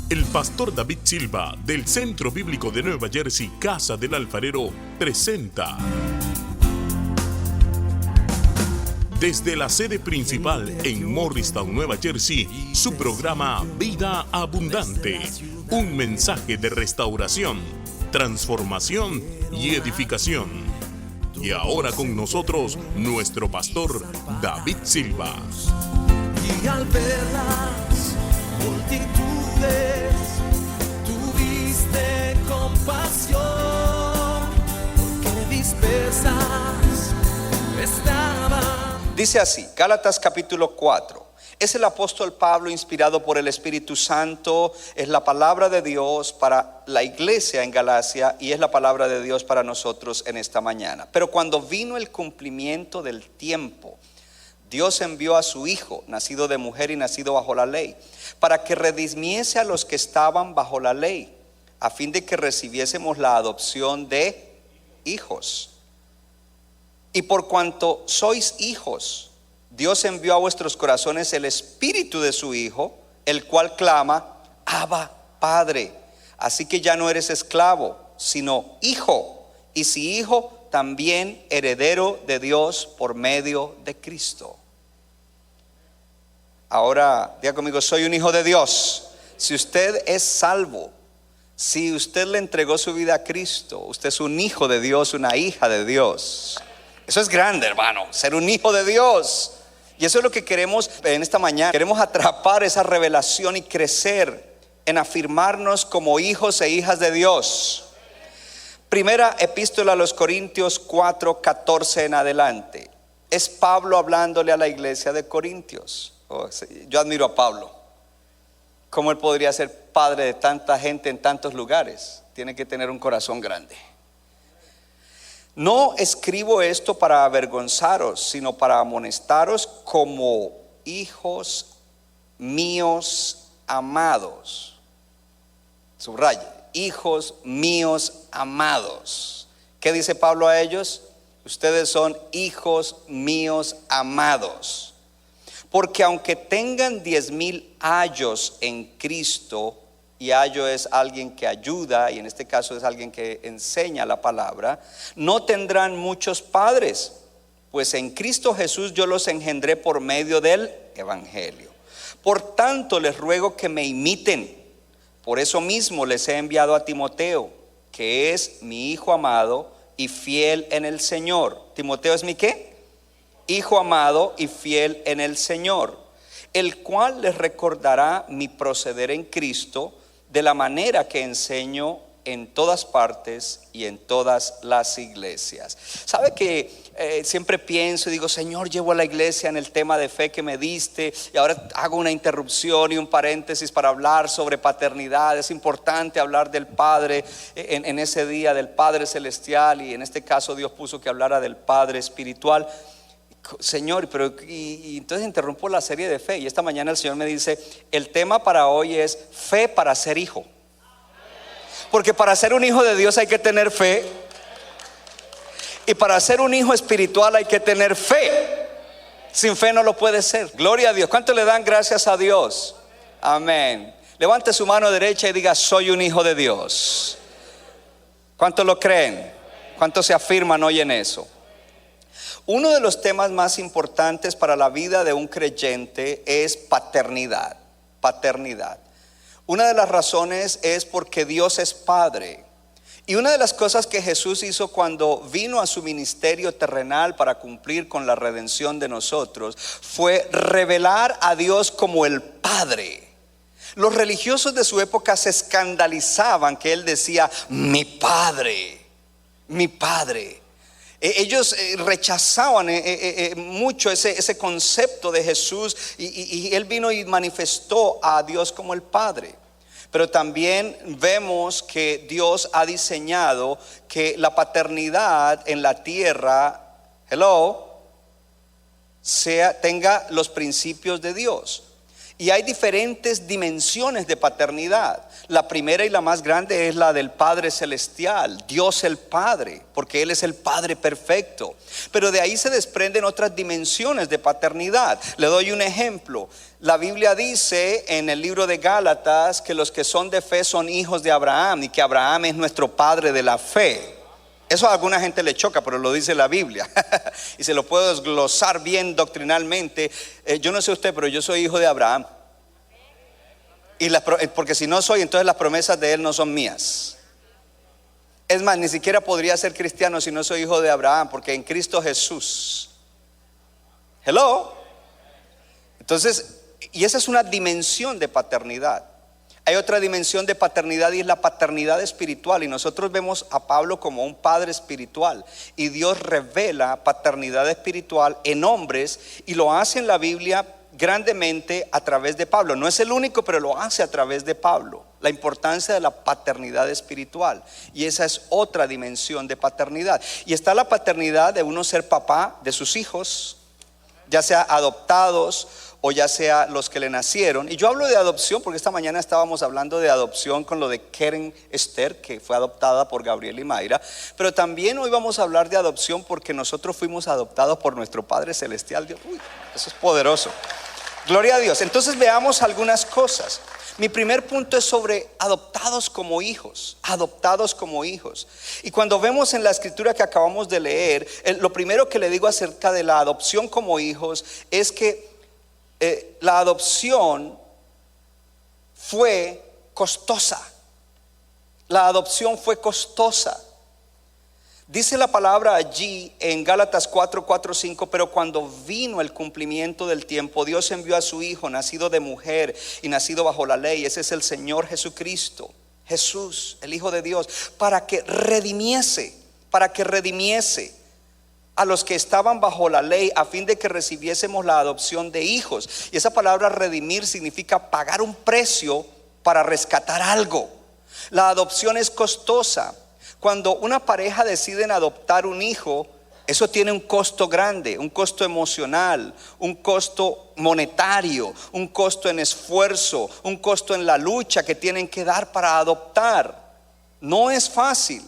El pastor David Silva, del Centro Bíblico de Nueva Jersey, Casa del Alfarero, presenta desde la sede principal en Morristown, Nueva Jersey, su programa Vida Abundante. Un mensaje de restauración, transformación y edificación. Y ahora con nosotros, nuestro pastor David Silva. Y al ver las multitudes, tuviste compasión, porque dispersas estaban. Dice así, Gálatas capítulo 4. Es el apóstol Pablo inspirado por el Espíritu Santo, es la palabra de Dios para la iglesia en Galacia y es la palabra de Dios para nosotros en esta mañana. Pero cuando vino el cumplimiento del tiempo, Dios envió a su Hijo, nacido de mujer y nacido bajo la ley, para que redimiese a los que estaban bajo la ley, a fin de que recibiésemos la adopción de hijos. Y por cuanto sois hijos, Dios envió a vuestros corazones el Espíritu de su Hijo, el cual clama, Abba, Padre. Así que ya no eres esclavo, sino hijo. Y si hijo, también heredero de Dios por medio de Cristo. Ahora, diga conmigo, soy un hijo de Dios. Si usted es salvo, si usted le entregó su vida a Cristo, usted es un hijo de Dios, una hija de Dios. Eso es grande, hermano, ser un hijo de Dios. Y eso es lo que queremos en esta mañana. Queremos atrapar esa revelación y crecer en afirmarnos como hijos e hijas de Dios. Primera epístola a los Corintios 4:14 en adelante. Es Pablo hablándole a la iglesia de Corintios. Yo admiro a Pablo. ¿Cómo él podría ser padre de tanta gente en tantos lugares? Tiene que tener un corazón grande. No escribo esto para avergonzaros, sino para amonestaros como hijos míos amados. Subraye, hijos míos amados. ¿Qué dice Pablo a ellos? Ustedes son hijos míos amados. Porque aunque tengan 10,000 ayos en Cristo, y ayo es alguien que ayuda, y en este caso es alguien que enseña la palabra, no tendrán muchos padres, pues en Cristo Jesús yo los engendré por medio del Evangelio. Por tanto les ruego que me imiten. Por eso mismo les he enviado a Timoteo, que es mi hijo amado y fiel en el Señor. ¿Timoteo es mi qué? Hijo amado y fiel en el Señor, el cual les recordará mi proceder en Cristo, de la manera que enseño en todas partes y en todas las iglesias. ¿Sabe que siempre pienso y digo, Señor, llevo a la iglesia en el tema de fe que me diste, y ahora hago una interrupción y un paréntesis para hablar sobre paternidad? Es importante hablar del Padre en ese día, del Padre celestial, y en este caso Dios puso que hablara del Padre espiritual. Señor, pero y entonces interrumpo la serie de fe, y esta mañana el Señor me dice, el tema para hoy es fe para ser hijo. Porque para ser un hijo de Dios hay que tener fe, y para ser un hijo espiritual hay que tener fe. Sin fe no lo puede ser. Gloria a Dios. ¿Cuánto le dan gracias a Dios? Amén. Levante su mano derecha y diga, soy un hijo de Dios. ¿Cuántos lo creen? ¿Cuántos se afirman hoy en eso? Uno de los temas más importantes para la vida de un creyente es paternidad. Paternidad. Una de las razones es porque Dios es Padre. Y una de las cosas que Jesús hizo cuando vino a su ministerio terrenal para cumplir con la redención de nosotros fue revelar a Dios como el Padre. Los religiosos de su época se escandalizaban que Él decía, mi Padre, mi Padre. Ellos rechazaban mucho ese concepto de Jesús, y Él vino y manifestó a Dios como el Padre. Pero también vemos que Dios ha diseñado que la paternidad en la tierra, tenga los principios de Dios. Y hay diferentes dimensiones de paternidad. La primera y la más grande es la del Padre Celestial, Dios el Padre, porque Él es el Padre perfecto. Pero de ahí se desprenden otras dimensiones de paternidad. Le doy un ejemplo. La Biblia dice en el libro de Gálatas que los que son de fe son hijos de Abraham y que Abraham es nuestro padre de la fe. Eso a alguna gente le choca, pero lo dice la Biblia y se lo puedo desglosar bien doctrinalmente. Yo no sé usted, pero yo soy hijo de Abraham. Porque si no soy, entonces las promesas de él no son mías. Es más, ni siquiera podría ser cristiano si no soy hijo de Abraham, porque en Cristo Jesús. Hello. Entonces, y esa es una dimensión de paternidad. Hay otra dimensión de paternidad y es la paternidad espiritual. Y nosotros vemos a Pablo como un padre espiritual. Y Dios revela paternidad espiritual en hombres y lo hace en la Biblia grandemente a través de Pablo. No es el único, pero lo hace a través de Pablo. La importancia de la paternidad espiritual. Y esa es otra dimensión de paternidad. Y está la paternidad de uno ser papá de sus hijos, ya sea adoptados o ya sea los que le nacieron. Y yo hablo de adopción porque esta mañana estábamos hablando de adopción con lo de Keren Esther, que fue adoptada por Gabriel y Mayra. Pero también hoy vamos a hablar de adopción porque nosotros fuimos adoptados por nuestro Padre Celestial. Dios, eso es poderoso. Gloria a Dios. Entonces veamos algunas cosas. Mi primer punto es sobre adoptados como hijos. Adoptados como hijos. Y cuando vemos en la escritura que acabamos de leer, lo primero que le digo acerca de la adopción como hijos es que la adopción fue costosa. La adopción fue costosa. Dice la palabra allí en Gálatas 4:5, pero cuando vino el cumplimiento del tiempo, Dios envió a su Hijo, nacido de mujer y nacido bajo la ley. Ese es el Señor Jesucristo, Jesús, el Hijo de Dios, para que redimiese a los que estaban bajo la ley, a fin de que recibiésemos la adopción de hijos. Y esa palabra redimir significa pagar un precio para rescatar algo. La adopción es costosa. Cuando una pareja decide adoptar un hijo, eso tiene un costo grande, un costo emocional, un costo monetario, un costo en esfuerzo, un costo en la lucha que tienen que dar para adoptar. No es fácil.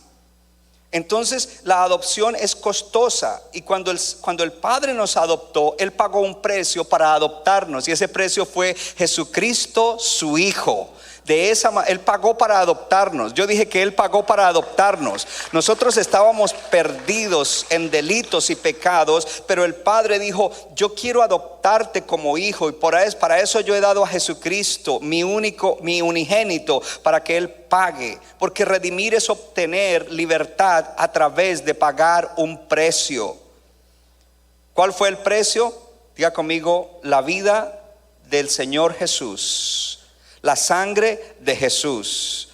Entonces la adopción es costosa. Y cuando el Padre nos adoptó, Él pagó un precio para adoptarnos. Y ese precio fue Jesucristo, su Hijo. Él pagó para adoptarnos. Yo dije que Él pagó para adoptarnos. Nosotros estábamos perdidos en delitos y pecados, pero el Padre dijo: yo quiero adoptarte como hijo. Y para eso yo he dado a Jesucristo, mi unigénito, para que Él pague. Porque redimir es obtener libertad a través de pagar un precio. ¿Cuál fue el precio? Diga conmigo: la vida del Señor Jesús. La sangre de Jesús.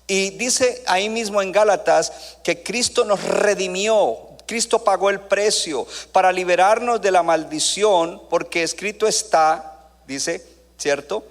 Y dice ahí mismo en Gálatas que Cristo nos redimió. Cristo pagó el precio para liberarnos de la maldición, porque escrito está, dice, ¿cierto?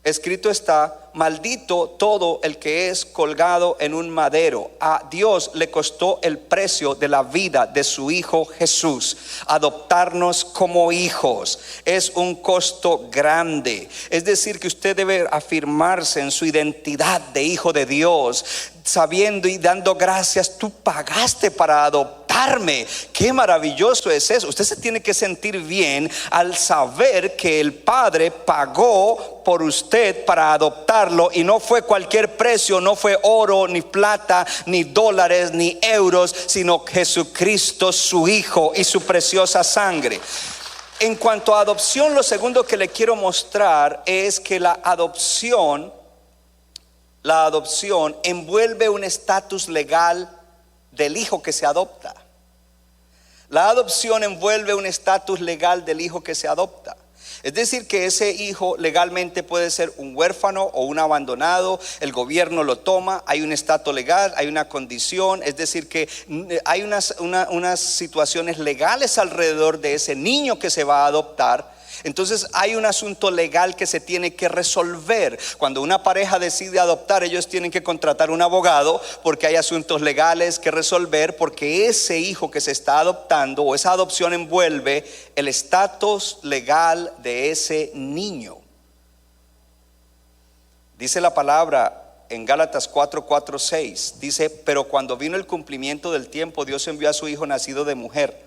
Escrito está: maldito todo el que es colgado en un madero. A Dios le costó el precio de la vida de su Hijo Jesús. Adoptarnos como hijos es un costo grande. Es decir, que usted debe afirmarse en su identidad de hijo de Dios, sabiendo y dando gracias. Tú pagaste para adoptarme. Qué maravilloso es eso. Usted se tiene que sentir bien al saber que el Padre pagó por usted para adoptarlo, y no fue cualquier precio, no fue oro, ni plata, ni dólares, ni euros, sino Jesucristo, su Hijo, y su preciosa sangre. En cuanto a adopción, lo segundo que le quiero mostrar es que la adopción envuelve un estatus legal del hijo que se adopta. La adopción envuelve un estatus legal del hijo que se adopta. Es decir, que ese hijo legalmente puede ser un huérfano o un abandonado. El gobierno lo toma, hay un estatus legal, hay una condición. Es decir, que hay unas situaciones legales alrededor de ese niño que se va a adoptar. Entonces hay un asunto legal que se tiene que resolver. Cuando una pareja decide adoptar, ellos tienen que contratar un abogado, porque hay asuntos legales que resolver, porque ese hijo que se está adoptando o esa adopción envuelve el estatus legal de ese niño. Dice la palabra en Gálatas 4:6, dice: pero cuando vino el cumplimiento del tiempo, Dios envió a su Hijo nacido de mujer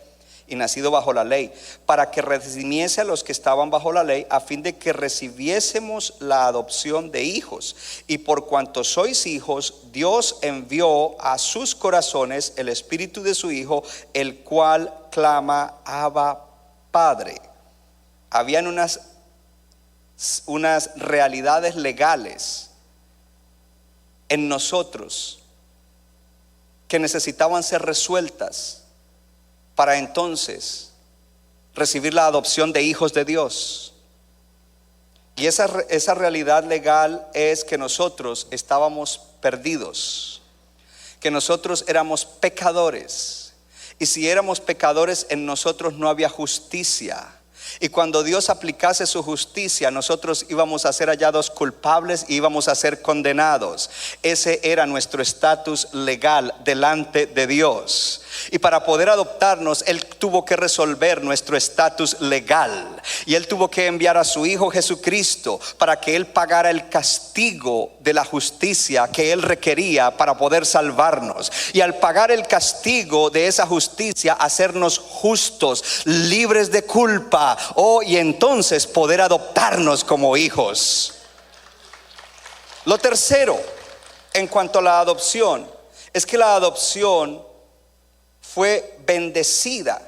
y nacido bajo la ley, para que redimiese a los que estaban bajo la ley, a fin de que recibiésemos la adopción de hijos. Y por cuanto sois hijos, Dios envió a sus corazones el espíritu de su Hijo, el cual clama: Abba, Padre. Habían unas realidades legales en nosotros que necesitaban ser resueltas para entonces recibir la adopción de hijos de Dios. Y esa realidad legal es que nosotros estábamos perdidos, que nosotros éramos pecadores, y si éramos pecadores, en nosotros no había justicia. Y cuando Dios aplicase su justicia, nosotros íbamos a ser hallados culpables y íbamos a ser condenados. Ese era nuestro estatus legal delante de Dios. Y para poder adoptarnos, Él tuvo que resolver nuestro estatus legal. Y Él tuvo que enviar a su Hijo Jesucristo para que Él pagara el castigo de la justicia que Él requería para poder salvarnos. Y al pagar el castigo de esa justicia, hacernos justos, libres de culpa. Y entonces poder adoptarnos como hijos. Lo tercero en cuanto a la adopción es que la adopción fue bendecida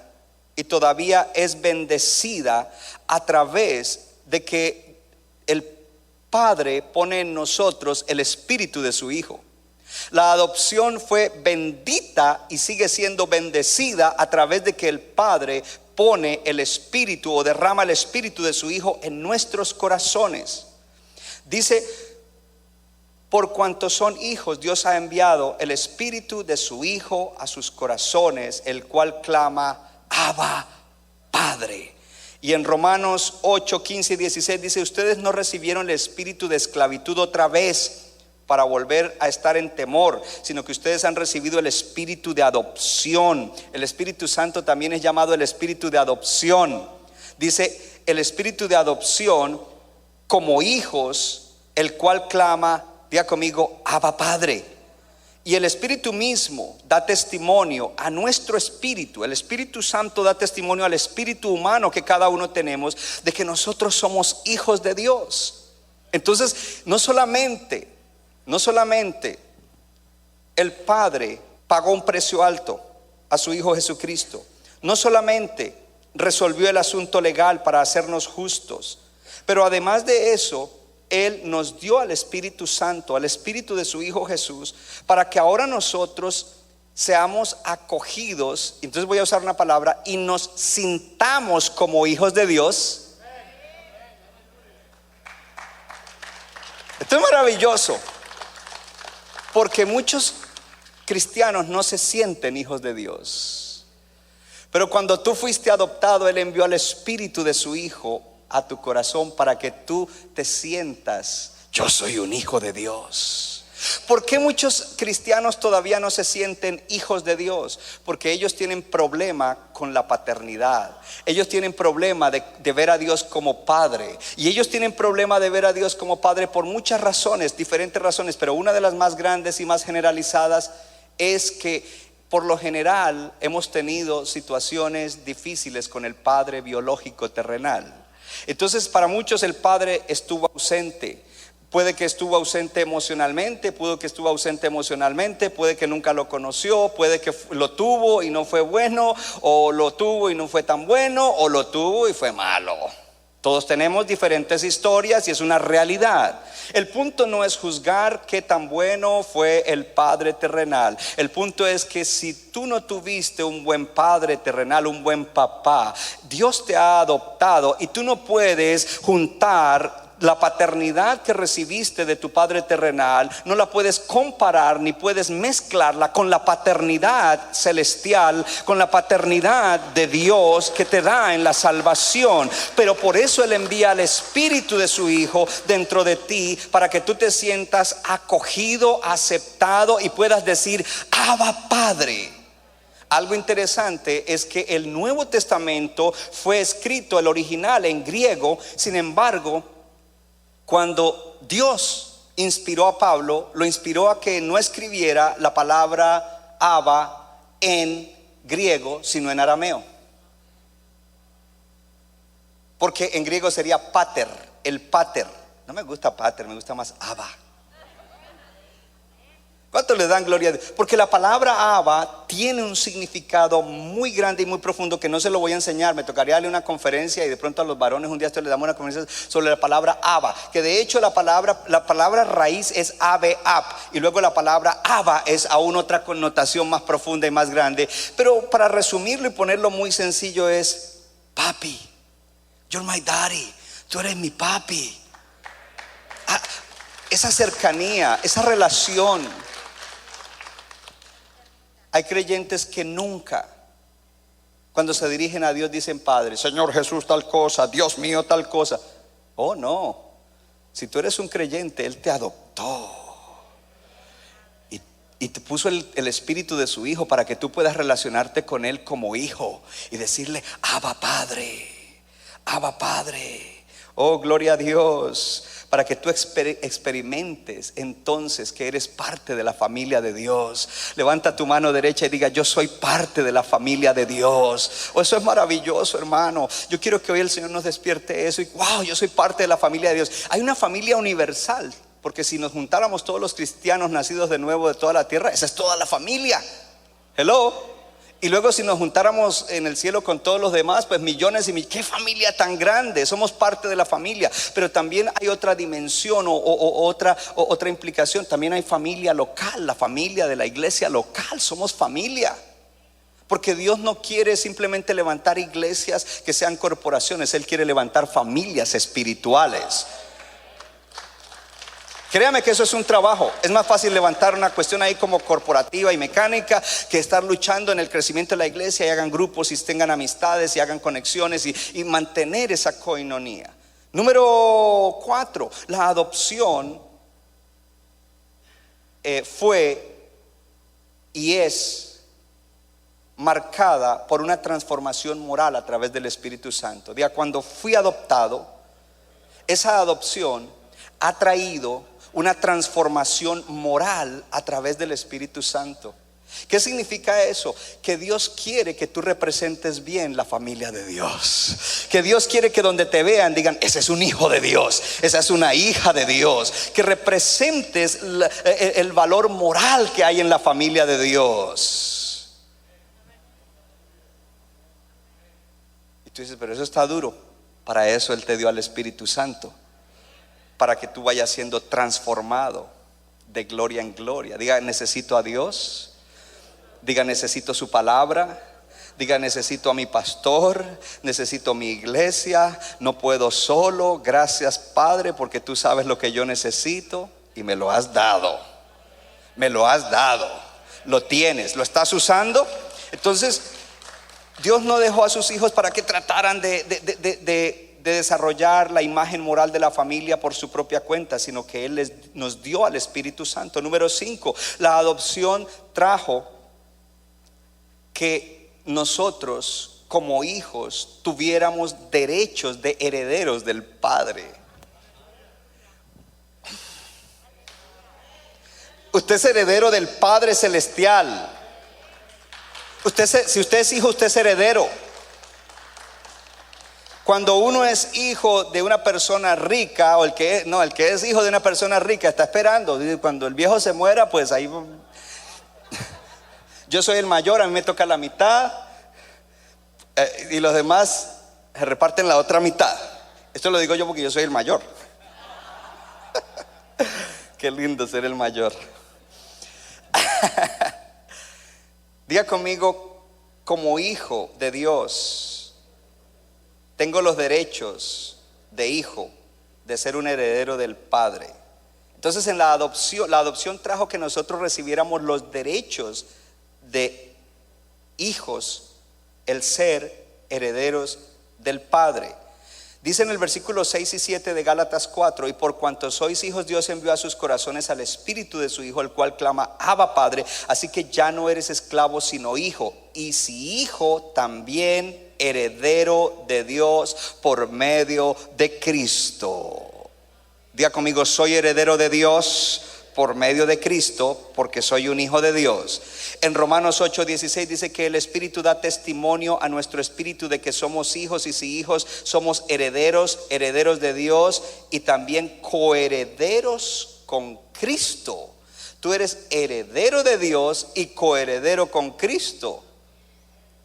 y todavía es bendecida a través de que el Padre pone en nosotros el espíritu de su Hijo. La adopción fue bendita y sigue siendo bendecida a través de que el Padre pone el espíritu o derrama el espíritu de su Hijo en nuestros corazones. Dice: por cuanto son hijos, Dios ha enviado el espíritu de su Hijo a sus corazones, el cual clama: Abba, Padre. Y en Romanos 8:15 y 16 dice: ustedes no recibieron el espíritu de esclavitud otra vez para volver a estar en temor, sino que ustedes han recibido el espíritu de adopción. El Espíritu Santo también es llamado el espíritu de adopción. Dice: el espíritu de adopción como hijos, el cual clama, diga conmigo, Abba, Padre. Y el Espíritu mismo da testimonio a nuestro espíritu. El Espíritu Santo da testimonio al espíritu humano que cada uno tenemos de que nosotros somos hijos de Dios. Entonces, no solamente el Padre pagó un precio alto a su Hijo Jesucristo, no solamente resolvió el asunto legal para hacernos justos, pero además de eso, Él nos dio al Espíritu Santo, al Espíritu de su Hijo Jesús, para que ahora nosotros seamos acogidos. Entonces voy a usar una palabra: y nos sintamos como hijos de Dios. Esto es maravilloso, porque muchos cristianos no se sienten hijos de Dios. Pero cuando tú fuiste adoptado, Él envió al Espíritu de su Hijo a tu corazón para que tú te sientas: yo soy un hijo de Dios. ¿Por qué muchos cristianos todavía no se sienten hijos de Dios? Porque ellos tienen problema con la paternidad. Ellos tienen problema de ver a Dios como Padre. Y ellos tienen problema de ver a Dios como Padre por muchas razones, diferentes razones. Pero una de las más grandes y más generalizadas es que por lo general hemos tenido situaciones difíciles con el padre biológico terrenal. Entonces, para muchos el padre estuvo ausente. Puede que estuvo ausente emocionalmente, puede que estuvo ausente emocionalmente, puede que nunca lo conoció, puede que lo tuvo y no fue bueno, o lo tuvo y no fue tan bueno, o lo tuvo y fue malo. Todos tenemos diferentes historias y es una realidad. El punto no es juzgar qué tan bueno fue el padre terrenal. El punto es que si tú no tuviste un buen padre terrenal, un buen papá, Dios te ha adoptado y tú no puedes juntar la paternidad que recibiste de tu padre terrenal, no la puedes comparar ni puedes mezclarla con la paternidad celestial, con la paternidad de Dios que te da en la salvación. Pero por eso Él envía al Espíritu de su Hijo dentro de ti, para que tú te sientas acogido, aceptado y puedas decir: Abba, Padre. Algo interesante es que el Nuevo Testamento fue escrito, el original, en griego. Sin embargo, cuando Dios inspiró a Pablo, lo inspiró a que no escribiera la palabra Abba en griego, sino en arameo. Porque en griego sería pater, el pater. No me gusta pater, me gusta más Abba. ¿Cuánto le dan gloria a Dios? Porque la palabra Abba tiene un significado muy grande y muy profundo que no se lo voy a enseñar. Me tocaría darle una conferencia y de pronto a los varones un día esto le damos una conferencia sobre la palabra Abba. Que de hecho la palabra raíz es Ab, y luego la palabra Abba es aún otra connotación más profunda y más grande. Pero para resumirlo y ponerlo muy sencillo es: papi, you're my daddy, tú eres mi papi. Esa cercanía, esa relación. Hay creyentes que nunca, cuando se dirigen a Dios, dicen: Padre, Señor Jesús tal cosa, Dios mío tal cosa. Oh no, si tú eres un creyente, Él te adoptó y te puso el espíritu de su Hijo para que tú puedas relacionarte con Él como hijo y decirle: Abba Padre, Abba Padre. Oh, gloria a Dios. Para que tú experimentes entonces que eres parte de la familia de Dios. Levanta tu mano derecha y diga: yo soy parte de la familia de Dios. Oh, eso es maravilloso, hermano. Yo quiero que hoy el Señor nos despierte eso. Y wow, yo soy parte de la familia de Dios. Hay una familia universal, porque si nos juntáramos todos los cristianos nacidos de nuevo de toda la tierra, esa es toda la familia. Hello. Y luego si nos juntáramos en el cielo con todos los demás, pues millones y millones. ¡Qué familia tan grande! Somos parte de la familia. Pero también hay otra dimensión otra implicación. También hay familia local, la familia de la iglesia local. Somos familia. Porque Dios no quiere simplemente levantar iglesias que sean corporaciones. Él quiere levantar familias espirituales. Créame que eso es un trabajo. Es más fácil levantar una cuestión ahí como corporativa y mecánica que estar luchando en el crecimiento de la iglesia, y hagan grupos y tengan amistades y hagan conexiones y mantener esa coinonía. Número 4, la adopción fue y es marcada por una transformación moral a través del Espíritu Santo. Diga: cuando fui adoptado, esa adopción ha traído una transformación moral a través del Espíritu Santo. ¿Qué significa eso? Que Dios quiere que tú representes bien la familia de Dios. Que Dios quiere que donde te vean digan: ese es un hijo de Dios, esa es una hija de Dios. Que representes el valor moral que hay en la familia de Dios. Y tú dices: pero eso está duro. Para eso Él te dio al Espíritu Santo, para que tú vayas siendo transformado de gloria en gloria. Diga: necesito a Dios. Diga: necesito su palabra. Diga: necesito a mi pastor, necesito mi iglesia. No puedo solo. Gracias, Padre, porque tú sabes lo que yo necesito y me lo has dado. Me lo has dado. Lo tienes, lo estás usando. Entonces, Dios no dejó a sus hijos para que trataran de desarrollar la imagen moral de la familia por su propia cuenta, sino que Él nos dio al Espíritu Santo. Número 5, la adopción trajo que nosotros como hijos tuviéramos derechos de herederos del Padre. Usted es heredero del Padre Celestial. Si usted es hijo, usted es heredero. Cuando uno es hijo de una persona rica, o el que es hijo de una persona rica está esperando. Cuando el viejo se muera, pues ahí. Yo soy el mayor, a mí me toca la mitad, y los demás se reparten la otra mitad. Esto lo digo yo porque yo soy el mayor. Qué lindo ser el mayor. Diga conmigo: como hijo de Dios, tengo los derechos de hijo, de ser un heredero del Padre. Entonces en la adopción trajo que nosotros recibiéramos los derechos de hijos, el ser herederos del Padre. Dice en el versículo 6 y 7 de Gálatas 4: y por cuanto sois hijos, Dios envió a sus corazones al Espíritu de su Hijo, el cual clama: Abba, Padre. Así que ya no eres esclavo, sino hijo, y si hijo, también heredero de Dios por medio de Cristo. Diga conmigo, soy heredero de Dios por medio de Cristo, porque soy un hijo de Dios. En Romanos 8:16 dice que el Espíritu da testimonio a nuestro espíritu de que somos hijos, y si hijos somos herederos, herederos de Dios y también coherederos con Cristo. Tú eres heredero de Dios y coheredero con Cristo.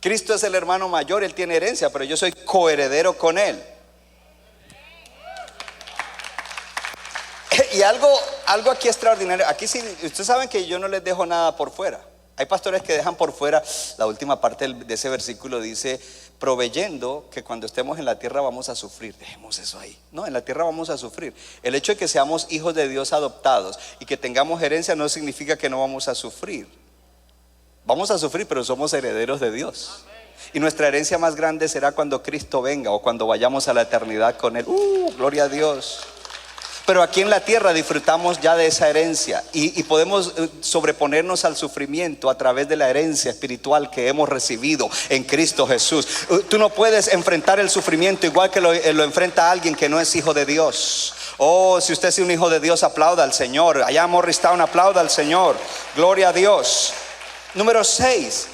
Cristo es el hermano mayor, Él tiene herencia, pero yo soy coheredero con Él. Y algo aquí extraordinario. Aquí sí, ustedes saben que yo no les dejo nada por fuera. Hay pastores que dejan por fuera la última parte de ese versículo. Dice, proveyendo que cuando estemos en la tierra vamos a sufrir. Dejemos eso ahí. No, en la tierra vamos a sufrir. El hecho de que seamos hijos de Dios adoptados y que tengamos herencia no significa que no vamos a sufrir. Vamos a sufrir, pero somos herederos de Dios. Y nuestra herencia más grande será cuando Cristo venga o cuando vayamos a la eternidad con Él. Gloria a Dios. Pero aquí en la tierra disfrutamos ya de esa herencia y podemos sobreponernos al sufrimiento a través de la herencia espiritual que hemos recibido en Cristo Jesús. Tú no puedes enfrentar el sufrimiento igual que lo enfrenta alguien que no es hijo de Dios. Si usted es un hijo de Dios, aplauda al Señor. Allá en Morristown, aplauda al Señor. Gloria a Dios. Número 6,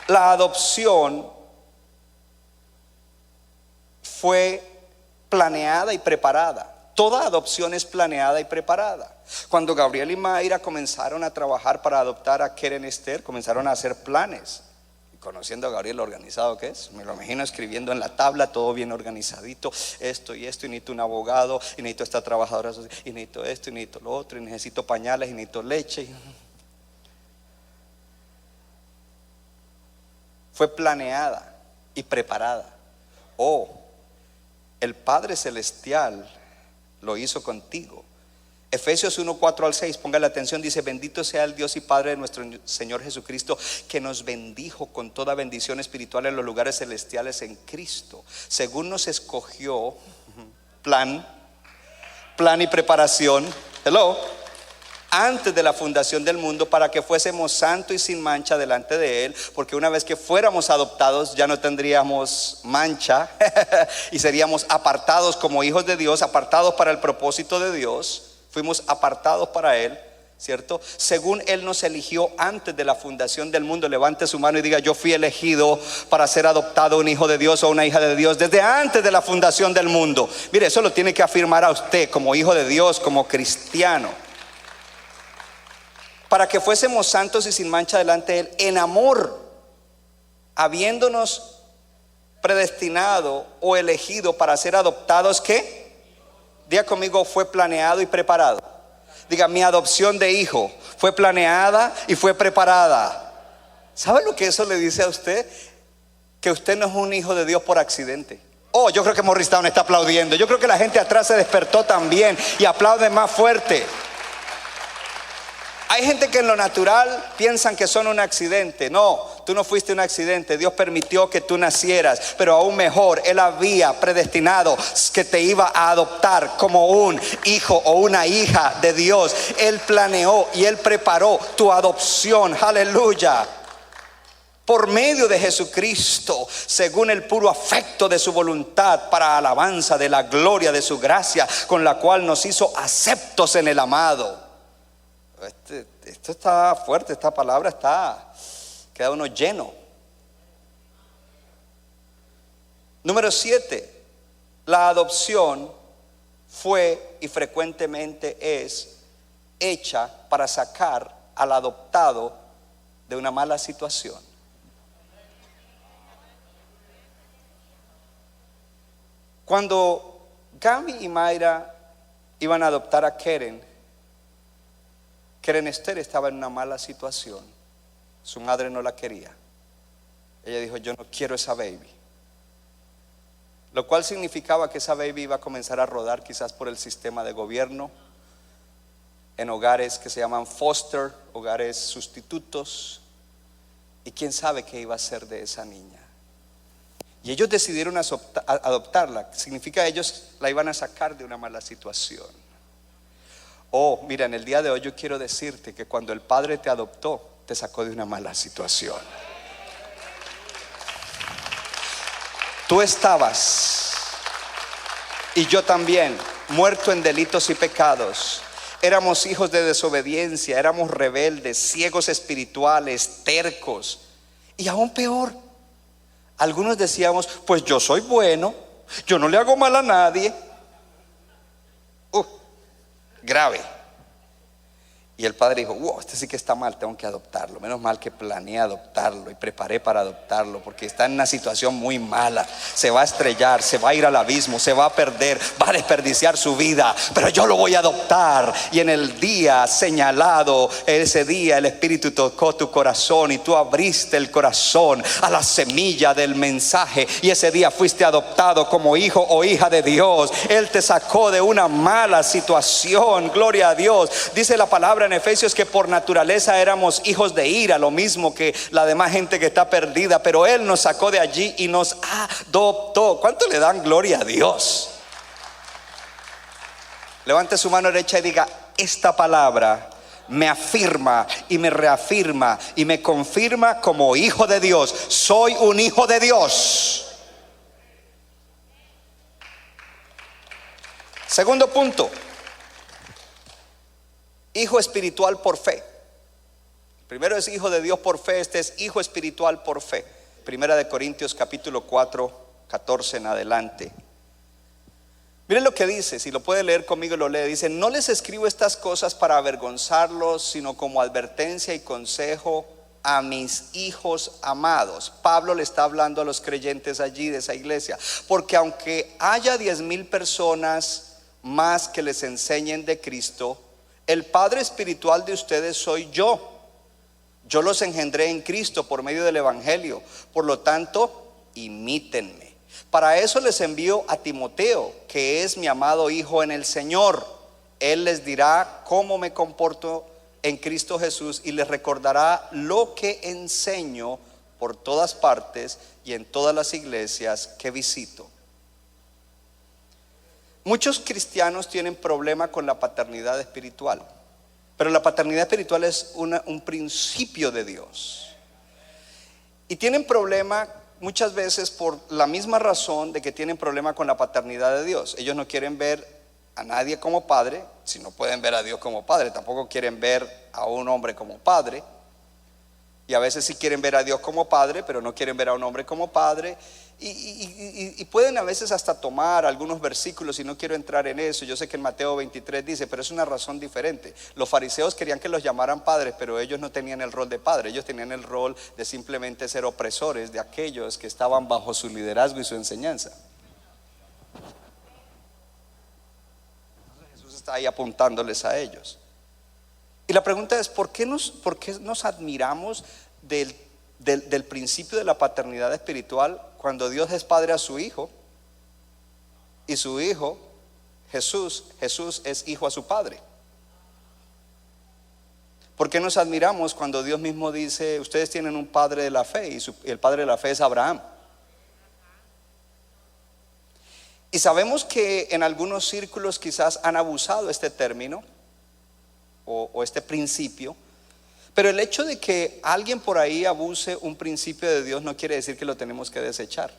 la adopción fue planeada y preparada. Toda adopción es planeada y preparada. Cuando Gabriel y Mayra comenzaron a trabajar para adoptar a Keren Esther, comenzaron a hacer planes. Y conociendo a Gabriel lo organizado que es, me lo imagino escribiendo en la tabla, todo bien organizadito, esto y esto, y necesito un abogado, y necesito esta trabajadora social, y necesito esto, y necesito lo otro, y necesito pañales, y necesito leche. Fue planeada y preparada. El Padre Celestial lo hizo contigo. Efesios 1:4-6, póngale atención, dice: bendito sea el Dios y Padre de nuestro Señor Jesucristo, que nos bendijo con toda bendición espiritual en los lugares celestiales en Cristo, según nos escogió. Plan y preparación, antes de la fundación del mundo, para que fuésemos santos y sin mancha delante de Él, porque una vez que fuéramos adoptados ya no tendríamos mancha y seríamos apartados como hijos de Dios, apartados para el propósito de Dios. Fuimos apartados para Él, ¿cierto? Según Él nos eligió antes de la fundación del mundo. Levante su mano y diga: yo fui elegido para ser adoptado un hijo de Dios o una hija de Dios desde antes de la fundación del mundo. Mire, eso lo tiene que afirmar a usted como hijo de Dios, como cristiano. Para que fuésemos santos y sin mancha delante de Él en amor, habiéndonos predestinado o elegido para ser adoptados. ¿Qué? Diga conmigo: fue planeado y preparado. Diga: mi adopción de hijo fue planeada y fue preparada. ¿Sabe lo que eso le dice a usted? Que usted no es un hijo de Dios por accidente. Yo creo que Morristown está aplaudiendo. Yo creo que la gente atrás se despertó también y aplaude más fuerte. Hay gente que en lo natural piensan que son un accidente. No, tú no fuiste un accidente. Dios permitió que tú nacieras, pero aún mejor, Él había predestinado que te iba a adoptar como un hijo o una hija de Dios. Él planeó y Él preparó tu adopción. Aleluya. Por medio de Jesucristo, según el puro afecto de su voluntad, para alabanza de la gloria de su gracia, con la cual nos hizo aceptos en el amado. Esto está fuerte, esta palabra queda uno lleno. Número 7, la adopción fue y frecuentemente es hecha para sacar al adoptado de una mala situación. Cuando Gaby y Mayra iban a adoptar a Keren Esther estaba en una mala situación. Su madre no la quería. Ella dijo: yo no quiero esa baby. Lo cual significaba que esa baby iba a comenzar a rodar quizás por el sistema de gobierno, en hogares que se llaman foster, hogares sustitutos, y quién sabe qué iba a ser de esa niña. Y ellos decidieron adoptarla. Significa ellos la iban a sacar de una mala situación. Mira, en el día de hoy yo quiero decirte que cuando el Padre te adoptó, te sacó de una mala situación. Tú estabas, y yo también, muerto en delitos y pecados. Éramos hijos de desobediencia, éramos rebeldes, ciegos espirituales, tercos. Y aún peor, algunos decíamos, pues yo soy bueno, yo no le hago mal a nadie. Grave. Y el padre dijo, wow, este sí que está mal, tengo que adoptarlo. Menos mal que planeé adoptarlo y preparé para adoptarlo, porque está en una situación muy mala. Se va a estrellar, se va a ir al abismo, se va a perder, va a desperdiciar su vida, pero yo lo voy a adoptar. Y en el día señalado, ese día el Espíritu tocó tu corazón y tú abriste el corazón a la semilla del mensaje, y ese día fuiste adoptado como hijo o hija de Dios. Él te sacó de una mala situación, gloria a Dios. Dice la palabra en Efesios que por naturaleza éramos hijos de ira, lo mismo que la demás gente que está perdida, pero Él nos sacó de allí y nos adoptó. ¿Cuánto le dan gloria a Dios? Levante su mano derecha y diga, esta palabra me afirma y me reafirma y me confirma como hijo de Dios. Soy un hijo de Dios. Segundo punto, hijo espiritual por fe. Primero es hijo de Dios por fe, este es hijo espiritual por fe. Primera de Corintios capítulo 4, 14 en adelante. Miren lo que dice, si lo puede leer conmigo lo lee. Dice, no les escribo estas cosas para avergonzarlos, sino como advertencia y consejo a mis hijos amados. Pablo le está hablando a los creyentes allí de esa iglesia. Porque aunque haya 10,000 personas más que les enseñen de Cristo, el padre espiritual de ustedes soy yo. Yo los engendré en Cristo por medio del evangelio. Por lo tanto, imítenme. Para eso les envío a Timoteo, que es mi amado hijo en el Señor. Él les dirá cómo me comporto en Cristo Jesús y les recordará lo que enseño por todas partes y en todas las iglesias que visito. Muchos cristianos tienen problema con la paternidad espiritual, pero la paternidad espiritual es un principio de Dios. Y tienen problema muchas veces por la misma razón de que tienen problema con la paternidad de Dios. Ellos no quieren ver a nadie como padre, si no pueden ver a Dios como padre. Tampoco quieren ver a un hombre como padre. Y a veces sí quieren ver a Dios como padre, pero no quieren ver a un hombre como padre. Y pueden a veces hasta tomar algunos versículos, y no quiero entrar en eso. Yo sé que en Mateo 23 dice, pero es una razón diferente. Los fariseos querían que los llamaran padres, pero ellos no tenían el rol de padre. Ellos tenían el rol de simplemente ser opresores de aquellos que estaban bajo su liderazgo y su enseñanza. Entonces Jesús está ahí apuntándoles a ellos. Y la pregunta es, ¿por qué nos admiramos del principio de la paternidad espiritual cuando Dios es padre a su hijo y su hijo Jesús es hijo a su padre? ¿Por qué nos admiramos cuando Dios mismo dice, ustedes tienen un padre de la fe y el padre de la fe es Abraham? Y sabemos que en algunos círculos quizás han abusado este término o este principio, pero el hecho de que alguien por ahí abuse un principio de Dios no quiere decir que lo tenemos que desechar.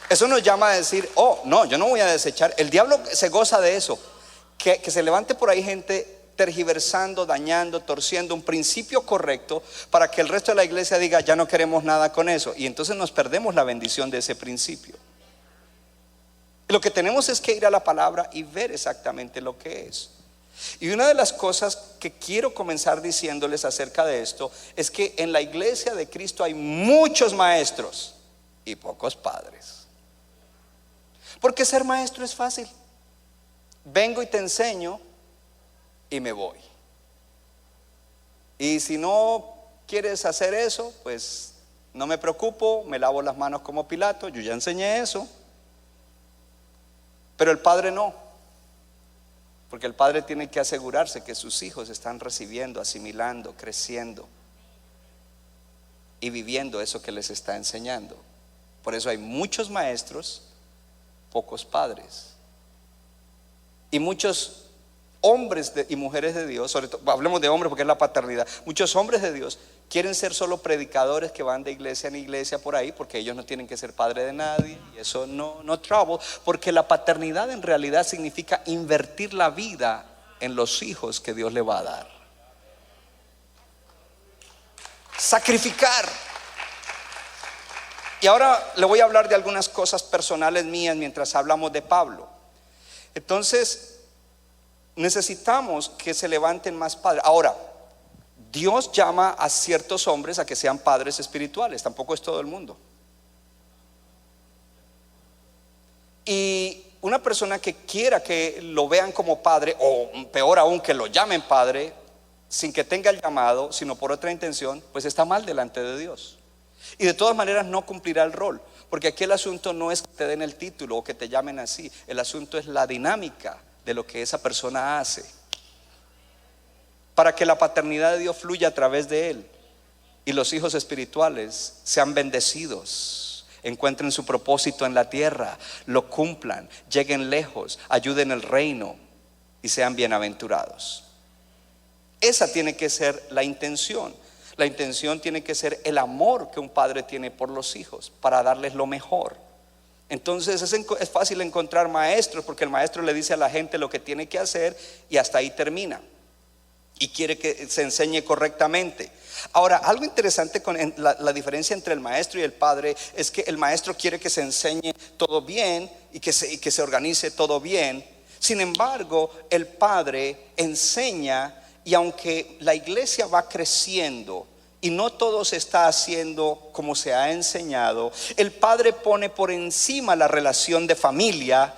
Eso nos llama a decir, oh, no, yo no voy a desechar. El diablo se goza de eso, que se levante por ahí gente tergiversando, dañando, torciendo un principio correcto para que el resto de la iglesia diga, ya no queremos nada con eso, y entonces nos perdemos la bendición de ese principio. Lo que tenemos es que ir a la palabra y ver exactamente lo que es. Y una de las cosas que quiero comenzar diciéndoles acerca de esto es que en la iglesia de Cristo hay muchos maestros y pocos padres. Porque ser maestro es fácil. Vengo y te enseño y me voy. Y si no quieres hacer eso, pues no me preocupo, me lavo las manos como Pilato, yo ya enseñé eso. Pero el padre no, porque el padre tiene que asegurarse que sus hijos están recibiendo, asimilando, creciendo y viviendo eso que les está enseñando. Por eso hay muchos maestros, pocos padres. Y muchos hombres y mujeres de Dios, sobre todo, hablemos de hombres porque es la paternidad, muchos hombres de Dios quieren ser solo predicadores que van de iglesia en iglesia por ahí, porque ellos no tienen que ser padre de nadie, y eso no trouble, porque la paternidad en realidad significa invertir la vida en los hijos que Dios le va a dar. Sacrificar. Y ahora le voy a hablar de algunas cosas personales mías mientras hablamos de Pablo. Entonces, necesitamos que se levanten más padres. Ahora, Dios llama a ciertos hombres a que sean padres espirituales, tampoco es todo el mundo. Y una persona que quiera que lo vean como padre, o peor aún que lo llamen padre, sin que tenga el llamado, sino por otra intención, pues está mal delante de Dios. Y de todas maneras no cumplirá el rol, porque aquí el asunto no es que te den el título o que te llamen así, el asunto es la dinámica de lo que esa persona hace, para que la paternidad de Dios fluya a través de él y los hijos espirituales sean bendecidos, encuentren su propósito en la tierra, lo cumplan, lleguen lejos, ayuden el reino y sean bienaventurados. Esa tiene que ser la intención. La intención tiene que ser el amor que un padre tiene por los hijos para darles lo mejor. Entonces es fácil encontrar maestros, porque el maestro le dice a la gente lo que tiene que hacer y hasta ahí termina, y quiere que se enseñe correctamente. Ahora, algo interesante con la diferencia entre el maestro y el padre es que el maestro quiere que se enseñe todo bien y que se organice todo bien. Sin embargo, el padre enseña, y aunque la iglesia va creciendo y no todo se está haciendo como se ha enseñado, el padre pone por encima la relación de familia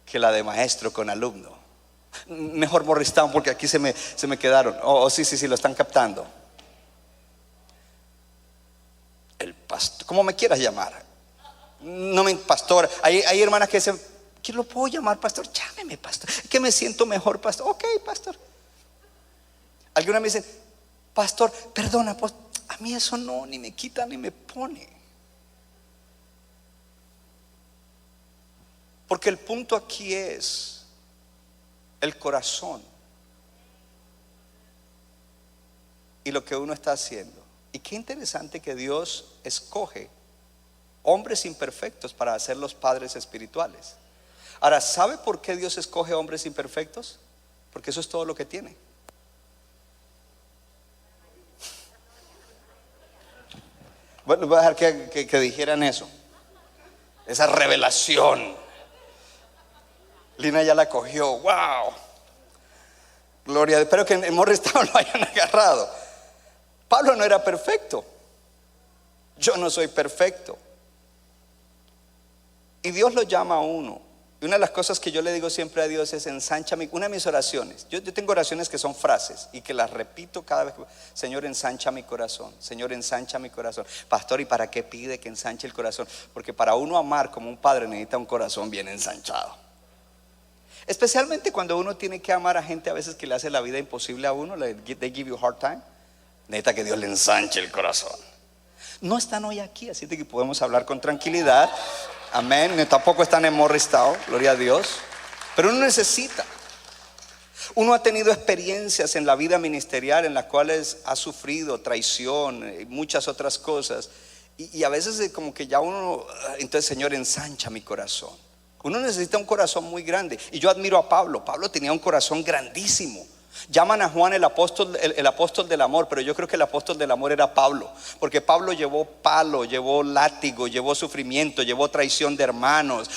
que la de maestro con alumno. Mejor Morristown, porque aquí se me quedaron. Sí, lo están captando. El pastor, como me quieras llamar. No me pastor. Hay hermanas que dicen, ¿qué lo puedo llamar pastor? Llámeme pastor, que me siento mejor pastor. Ok, pastor. Algunas me dicen, pastor, perdona, pues, a mí eso no, ni me quita ni me pone. Porque el punto aquí es el corazón y lo que uno está haciendo. Y qué interesante que Dios escoge hombres imperfectos para ser los padres espirituales. Ahora, ¿sabe por qué Dios escoge hombres imperfectos? Porque eso es todo lo que tiene. Bueno, voy a dejar que dijeran eso. Esa revelación. Lina ya la cogió. Wow. Gloria a Dios. Espero que en Morristown lo hayan agarrado. Pablo no era perfecto. Yo no soy perfecto. Y Dios lo llama a uno. Y una de las cosas que yo le digo siempre a Dios es: ensánchame. Una de mis oraciones, yo tengo oraciones que son frases y que las repito cada vez que: Señor, ensancha mi corazón. Señor, ensancha mi corazón. Pastor, ¿y para qué pide que ensanche el corazón? Porque para uno amar como un padre necesita un corazón bien ensanchado. Especialmente cuando uno tiene que amar a gente a veces que le hace la vida imposible a uno. They give you a hard time. Necesita que Dios le ensanche el corazón. No están hoy aquí, así que podemos hablar con tranquilidad. Amén. Tampoco están en Morristown, gloria a Dios. Pero uno necesita. Uno ha tenido experiencias en la vida ministerial en las cuales ha sufrido traición y muchas otras cosas. Y a veces es como que ya uno, entonces, Señor, ensancha mi corazón. Uno necesita un corazón muy grande. Y yo admiro a Pablo. Pablo tenía un corazón grandísimo. Llaman a Juan el apóstol del amor, pero yo creo que el apóstol del amor era Pablo, porque Pablo llevó palo, llevó látigo, llevó sufrimiento, llevó traición de hermanos,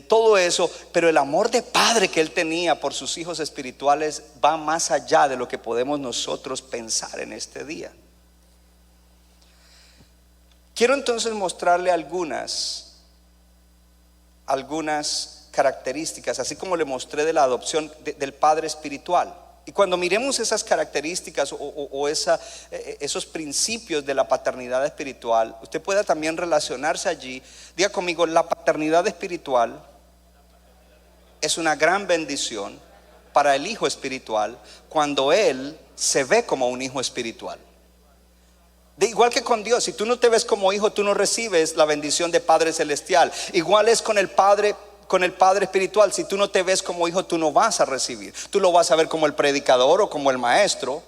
todo eso. Pero el amor de padre que él tenía por sus hijos espirituales va más allá de lo que podemos nosotros pensar en este día. Quiero entonces mostrarle algunas características, así como le mostré de la adopción del padre espiritual. Y cuando miremos esas características o esos principios de la paternidad espiritual, usted pueda también relacionarse allí. Diga conmigo: la paternidad espiritual es una gran bendición para el hijo espiritual cuando él se ve como un hijo espiritual. De igual que con Dios, si tú no te ves como hijo, tú no recibes la bendición de Padre Celestial. Igual es con el Padre espiritual. Si tú no te ves como hijo, tú no vas a recibir. Tú lo vas a ver como el predicador o como el maestro,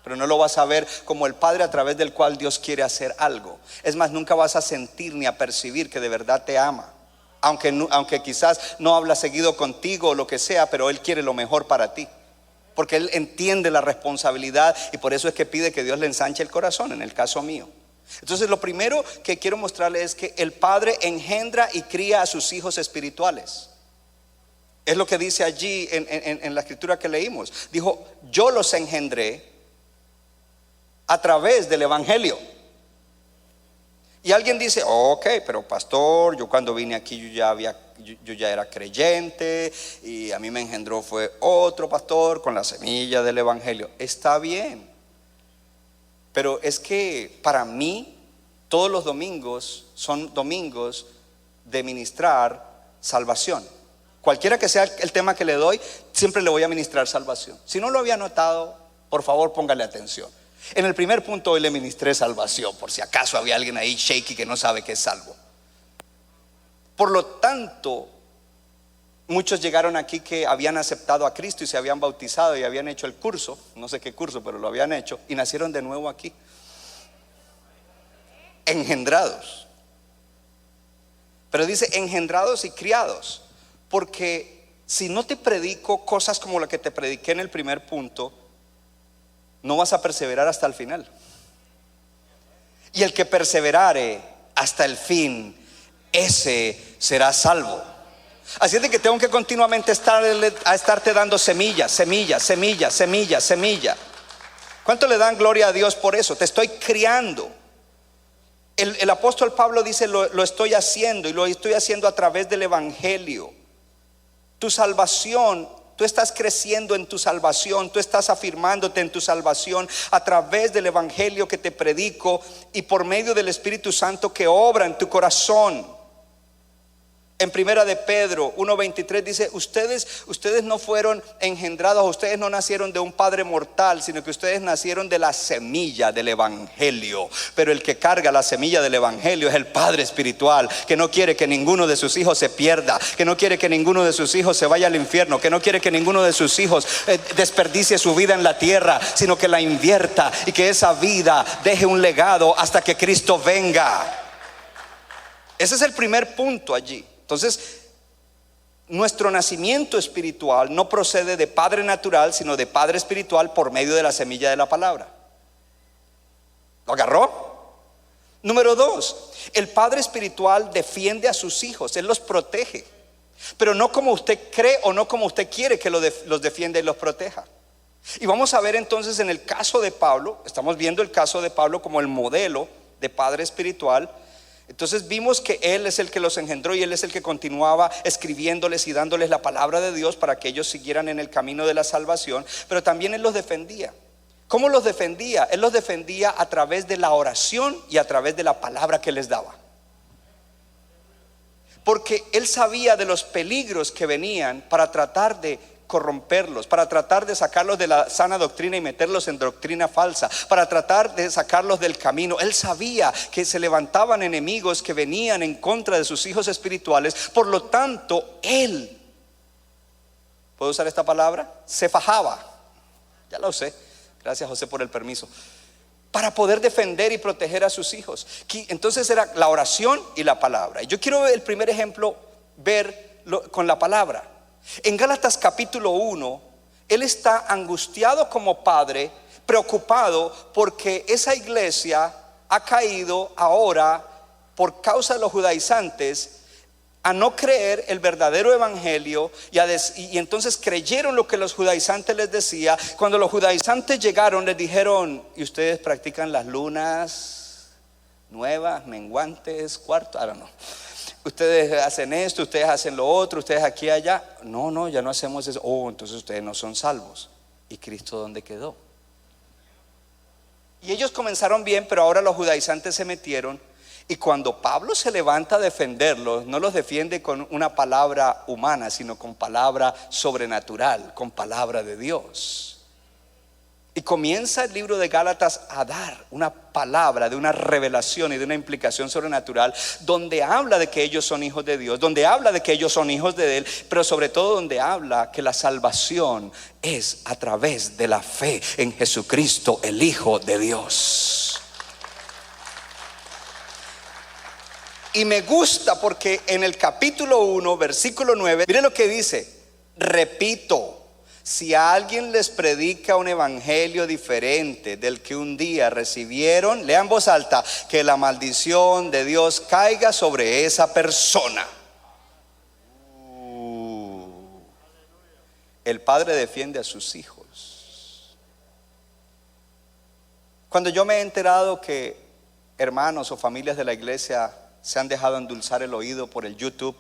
pero no lo vas a ver como el Padre a través del cual Dios quiere hacer algo. Es más, nunca vas a sentir ni a percibir que de verdad te ama. Aunque quizás no habla seguido contigo o lo que sea, pero Él quiere lo mejor para ti. Porque Él entiende la responsabilidad y por eso es que pide que Dios le ensanche el corazón, en el caso mío. Entonces lo primero que quiero mostrarles es que el Padre engendra y cría a sus hijos espirituales. Es lo que dice allí en la escritura que leímos. Dijo, yo los engendré a través del evangelio. Y alguien dice, ok, pero pastor, yo cuando vine aquí yo ya era creyente y a mí me engendró fue otro pastor con la semilla del evangelio. Está bien, pero es que para mí todos los domingos son domingos de ministrar salvación. Cualquiera que sea el tema que le doy, siempre le voy a ministrar salvación. Si no lo había notado, por favor póngale atención. En el primer punto hoy le ministré salvación, por si acaso había alguien ahí shaky que no sabe que es salvo. Por lo tanto, muchos llegaron aquí que habían aceptado a Cristo y se habían bautizado y habían hecho el curso, no sé qué curso, pero lo habían hecho y nacieron de nuevo aquí, engendrados. Pero dice engendrados y criados, porque si no te predico cosas como la que te prediqué en el primer punto, no vas a perseverar hasta el final. Y el que perseverare hasta el fin, ese será salvo. Así es de que tengo que continuamente estarte dando semilla. ¿Cuánto le dan gloria a Dios por eso? Te estoy criando. El apóstol Pablo dice, lo estoy haciendo y lo estoy haciendo a través del evangelio. Tu salvación, tú estás creciendo en tu salvación, tú estás afirmándote en tu salvación a través del evangelio que te predico y por medio del Espíritu Santo que obra en tu corazón. En primera de Pedro 1:23 dice, ustedes no fueron engendrados, ustedes no nacieron de un padre mortal, sino que ustedes nacieron de la semilla del evangelio. Pero el que carga la semilla del evangelio es el Padre espiritual, que no quiere que ninguno de sus hijos se pierda, que no quiere que ninguno de sus hijos se vaya al infierno, que no quiere que ninguno de sus hijos desperdicie su vida en la tierra, sino que la invierta y que esa vida deje un legado hasta que Cristo venga. Ese es el primer punto allí. Entonces, nuestro nacimiento espiritual no procede de padre natural, sino de padre espiritual por medio de la semilla de la palabra. ¿Lo agarró? Número 2, el padre espiritual defiende a sus hijos, él los protege, pero no como usted cree o no como usted quiere que los defienda y los proteja. Y vamos a ver entonces en el caso de Pablo, estamos viendo el caso de Pablo como el modelo de padre espiritual. Entonces vimos que Él es el que los engendró y Él es el que continuaba escribiéndoles y dándoles la palabra de Dios para que ellos siguieran en el camino de la salvación. Pero también Él los defendía. ¿Cómo los defendía? Él los defendía a través de la oración y a través de la palabra que les daba. Porque Él sabía de los peligros que venían para tratar de corromperlos, para tratar de sacarlos de la sana doctrina y meterlos en doctrina falsa, para tratar de sacarlos del camino. Él sabía que se levantaban enemigos que venían en contra de sus hijos espirituales. Por lo tanto, Él, ¿puedo usar esta palabra? Se fajaba, ya lo sé, gracias José por el permiso, para poder defender y proteger a sus hijos. Entonces era la oración y la palabra. Y yo quiero el primer ejemplo ver con la palabra. En Gálatas capítulo 1, él está angustiado como padre, preocupado porque esa iglesia ha caído ahora por causa de los judaizantes a no creer el verdadero evangelio y entonces creyeron lo que los judaizantes les decía. Cuando los judaizantes llegaron les dijeron, ¿y ustedes practican las lunas nuevas, menguantes, cuarto? I don't know. Ustedes hacen esto, ustedes hacen lo otro, ustedes aquí y allá. No, ya no hacemos eso. Oh, entonces ustedes no son salvos. ¿Y Cristo dónde quedó? Y ellos comenzaron bien, pero ahora los judaizantes se metieron. Y cuando Pablo se levanta a defenderlos, no los defiende con una palabra humana, sino con palabra sobrenatural, con palabra de Dios. Y comienza el libro de Gálatas a dar una palabra de una revelación y de una implicación sobrenatural, donde habla de que ellos son hijos de Dios, donde habla de que ellos son hijos de Él, pero sobre todo donde habla que la salvación es a través de la fe en Jesucristo, el Hijo de Dios. Y me gusta porque en el capítulo 1, versículo 9, mire lo que dice: repito, si alguien les predica un evangelio diferente del que un día recibieron, lea en voz alta, que la maldición de Dios caiga sobre esa persona. El padre defiende a sus hijos. Cuando yo me he enterado que hermanos o familias de la iglesia se han dejado endulzar el oído por el YouTube,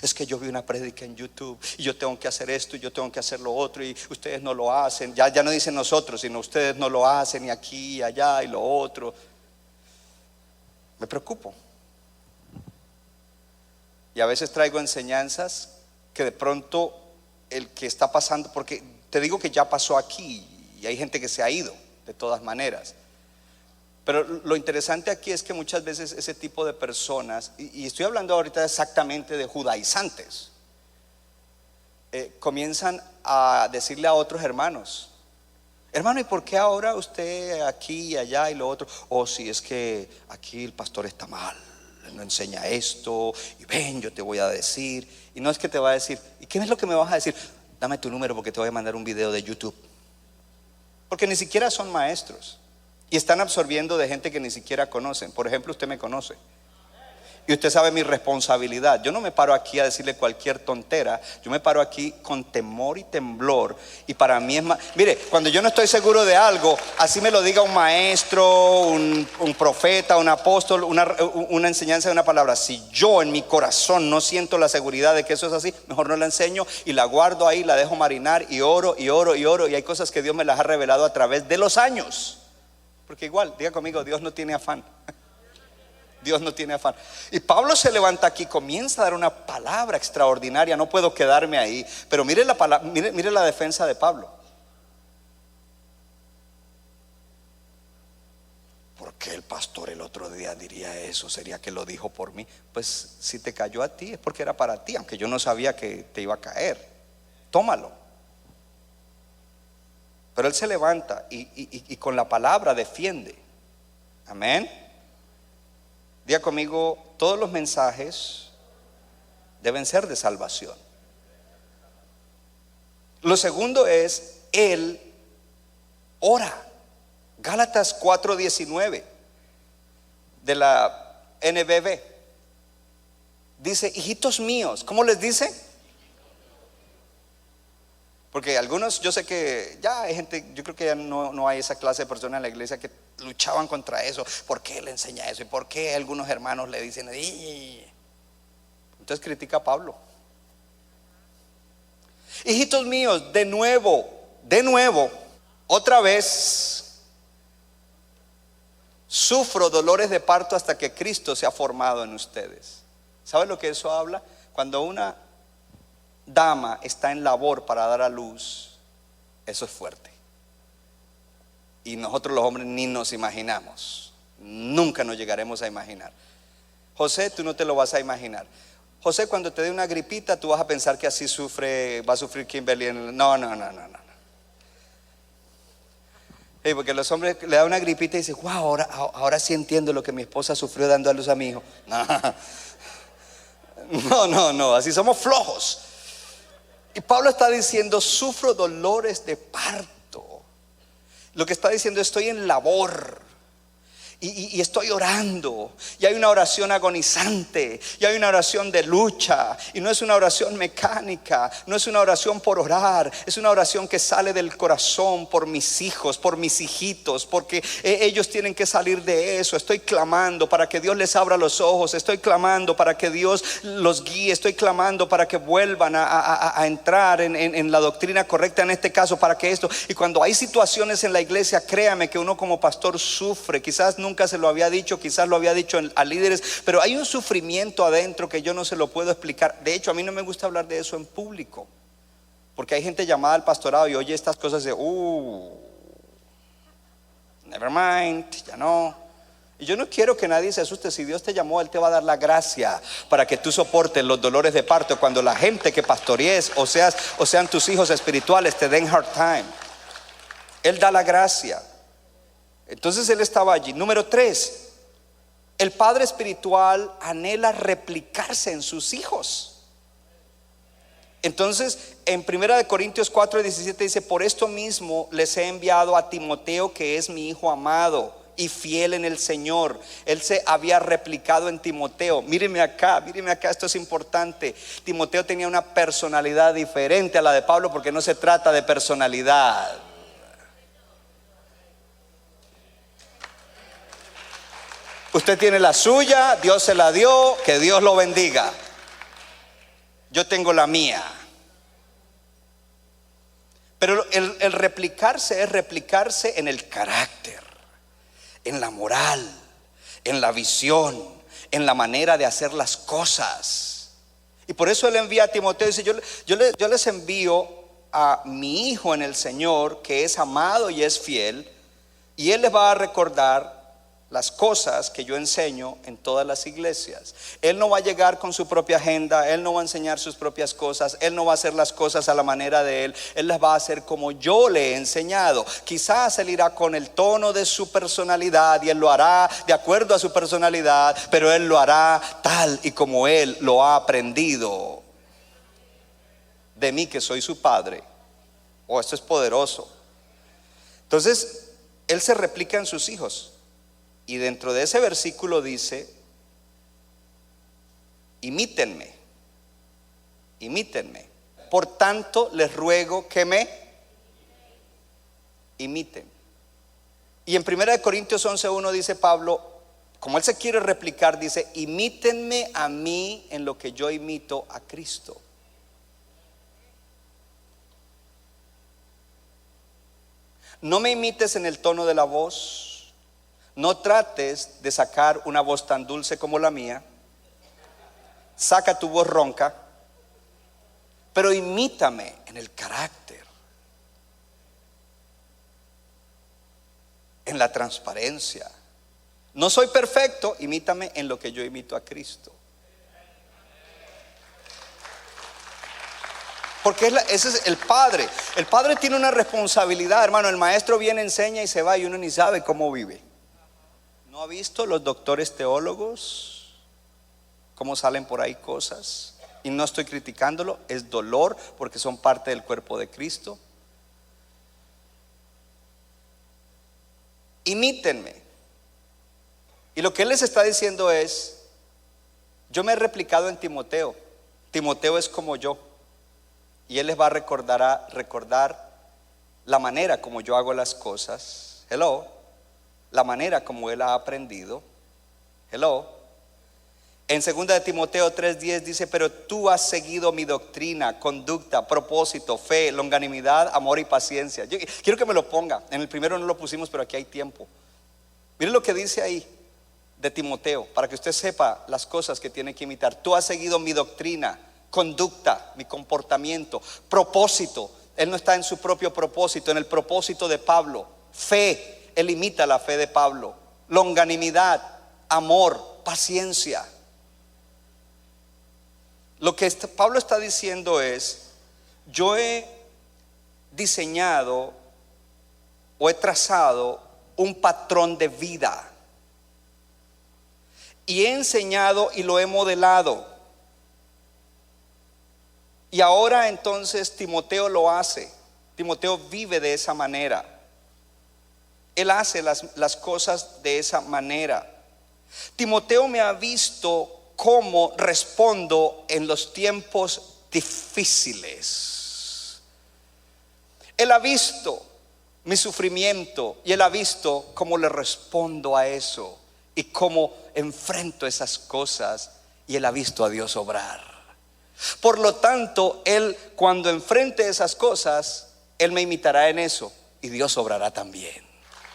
es que yo vi una prédica en YouTube y yo tengo que hacer esto y yo tengo que hacer lo otro y ustedes no lo hacen, ya no dicen nosotros, sino ustedes no lo hacen, y aquí y allá y lo otro, me preocupo. Y a veces traigo enseñanzas que de pronto el que está pasando, porque te digo que ya pasó aquí y hay gente que se ha ido de todas maneras. Pero lo interesante aquí es que muchas veces ese tipo de personas, y estoy hablando ahorita exactamente de judaizantes, comienzan a decirle a otros hermanos: hermano, ¿y por qué ahora usted aquí y allá y lo otro? Oh, sí, es que aquí el pastor está mal, él no enseña esto, y ven, yo te voy a decir. Y no es que te va a decir: ¿y qué es lo que me vas a decir? Dame tu número porque te voy a mandar un video de YouTube. Porque ni siquiera son maestros. Y están absorbiendo de gente que ni siquiera conocen. Por ejemplo, usted me conoce y usted sabe mi responsabilidad. Yo no me paro aquí a decirle cualquier tontera. Yo me paro aquí con temor y temblor. Y para mí es más, mire, cuando yo no estoy seguro de algo, así me lo diga un maestro, un profeta, un apóstol, una enseñanza de una palabra, si yo en mi corazón no siento la seguridad de que eso es así, mejor no la enseño y la guardo ahí, la dejo marinar y oro y oro y oro. Y hay cosas que Dios me las ha revelado a través de los años. Porque igual, diga conmigo, Dios no tiene afán. Dios no tiene afán. Y Pablo se levanta aquí, comienza a dar una palabra extraordinaria. No puedo quedarme ahí, pero mire la palabra, mire la defensa de Pablo. ¿Por qué el pastor el otro día diría eso? ¿Sería que lo dijo por mí? Pues si te cayó a ti es porque era para ti, aunque yo no sabía que te iba a caer. Tómalo. Pero él se levanta y con la palabra defiende. Amén. Diga conmigo, todos los mensajes deben ser de salvación. Lo segundo es, él ora. Gálatas 4:19 de la NBB dice: hijitos míos. ¿Cómo les dice? Porque algunos, yo sé que ya hay gente, yo creo que ya no hay esa clase de personas en la iglesia que luchaban contra eso. ¿Por qué le enseña eso? ¿Y por qué algunos hermanos le dicen? Entonces critica a Pablo. Hijitos míos, de nuevo, otra vez sufro dolores de parto hasta que Cristo se ha formado en ustedes. ¿Sabe lo que eso habla? Cuando una dama está en labor para dar a luz, eso es fuerte. Y nosotros los hombres ni nos imaginamos, nunca nos llegaremos a imaginar. José, tú no te lo vas a imaginar. José, cuando te dé una gripita, tú vas a pensar que así va a sufrir Kimberly. No. Porque los hombres le dan una gripita y dicen: wow, ahora sí entiendo lo que mi esposa sufrió dando a luz a mi hijo. No, así somos flojos. Y Pablo está diciendo: sufro dolores de parto. Lo que está diciendo: estoy en labor y estoy orando, y hay una oración agonizante, y hay una oración de lucha, y no es una oración mecánica, no es una oración por orar, es una oración que sale del corazón por mis hijos, por mis hijitos, porque ellos tienen que salir de eso. Estoy clamando para que Dios les abra los ojos, estoy clamando para que Dios los guíe, estoy clamando para que vuelvan a entrar en la doctrina correcta, en este caso, para que esto. Y cuando hay situaciones en la iglesia, créame que uno como pastor sufre. Quizás nunca se lo había dicho, quizás lo había dicho a líderes, pero hay un sufrimiento adentro que yo no se lo puedo explicar. De hecho, a mí no me gusta hablar de eso en público, porque hay gente llamada al pastorado y oye estas cosas de never mind, ya no. Y yo no quiero que nadie se asuste. Si Dios te llamó, Él te va a dar la gracia para que tú soportes los dolores de parto cuando la gente que pastorees o sean tus hijos espirituales te den hard time. Él da la gracia. Entonces Él estaba allí. Número 3, el padre espiritual anhela replicarse en sus hijos. Entonces en 1 Corintios 4:17 dice: por esto mismo les he enviado a Timoteo, que es mi hijo amado y fiel en el Señor. Él se había replicado en Timoteo. Míreme acá, esto es importante. Timoteo tenía una personalidad diferente a la de Pablo, porque no se trata de personalidad. Usted tiene la suya, Dios se la dio, que Dios lo bendiga. Yo tengo la mía. Pero el replicarse es replicarse en el carácter, en la moral, en la visión, en la manera de hacer las cosas. Y por eso Él envía a Timoteo y dice: yo les envío a mi hijo en el Señor, que es amado y es fiel, y Él les va a recordar las cosas que yo enseño en todas las iglesias. Él no va a llegar con su propia agenda, Él no va a enseñar sus propias cosas, Él no va a hacer las cosas a la manera de Él. Él las va a hacer como yo le he enseñado. Quizás Él irá con el tono de su personalidad y Él lo hará de acuerdo a su personalidad, pero Él lo hará tal y como Él lo ha aprendido de mí, que soy su padre. Oh, esto es poderoso. Entonces Él se replica en sus hijos. Y dentro de ese versículo dice: imítenme. Por tanto les ruego que me imiten. Y en 1 Corintios 11:1 dice Pablo, como él se quiere replicar, dice: imítenme a mí en lo que yo imito a Cristo. No me imites en el tono de la voz. No trates de sacar una voz tan dulce como la mía. Saca tu voz ronca, pero imítame en el carácter, en la transparencia. No soy perfecto, imítame en lo que yo imito a Cristo. Porque ese es el padre. El padre tiene una responsabilidad, hermano. El maestro viene, enseña y se va, y uno ni sabe cómo vive. ¿No ha visto los doctores teólogos cómo salen por ahí cosas? Y no estoy criticándolo, es dolor, porque son parte del cuerpo de Cristo. Imítenme. Y lo que Él les está diciendo es: yo me he replicado en Timoteo. Timoteo es como yo. Y Él les va a recordar la manera como yo hago las cosas. Hello. La manera como Él ha aprendido. Hello. En 2 de Timoteo 3:10 dice: pero tú has seguido mi doctrina, conducta, propósito, fe, longanimidad, amor y paciencia. Yo quiero que me lo ponga. En el primero no lo pusimos, pero aquí hay tiempo. Miren lo que dice ahí de Timoteo, para que usted sepa las cosas que tiene que imitar. Tú has seguido mi doctrina, conducta, mi comportamiento, propósito. Él no está en su propio propósito, en el propósito de Pablo. Fe. Él imita la fe de Pablo. Longanimidad, amor, paciencia. Lo que Pablo está diciendo es: yo he diseñado o he trazado un patrón de vida, y he enseñado y lo he modelado. Y ahora entonces Timoteo lo hace. Timoteo vive de esa manera. Él hace las cosas de esa manera. Timoteo me ha visto cómo respondo en los tiempos difíciles. Él ha visto mi sufrimiento y Él ha visto cómo le respondo a eso y cómo enfrento esas cosas, y Él ha visto a Dios obrar. Por lo tanto, Él, cuando enfrente esas cosas, Él me imitará en eso, y Dios obrará también.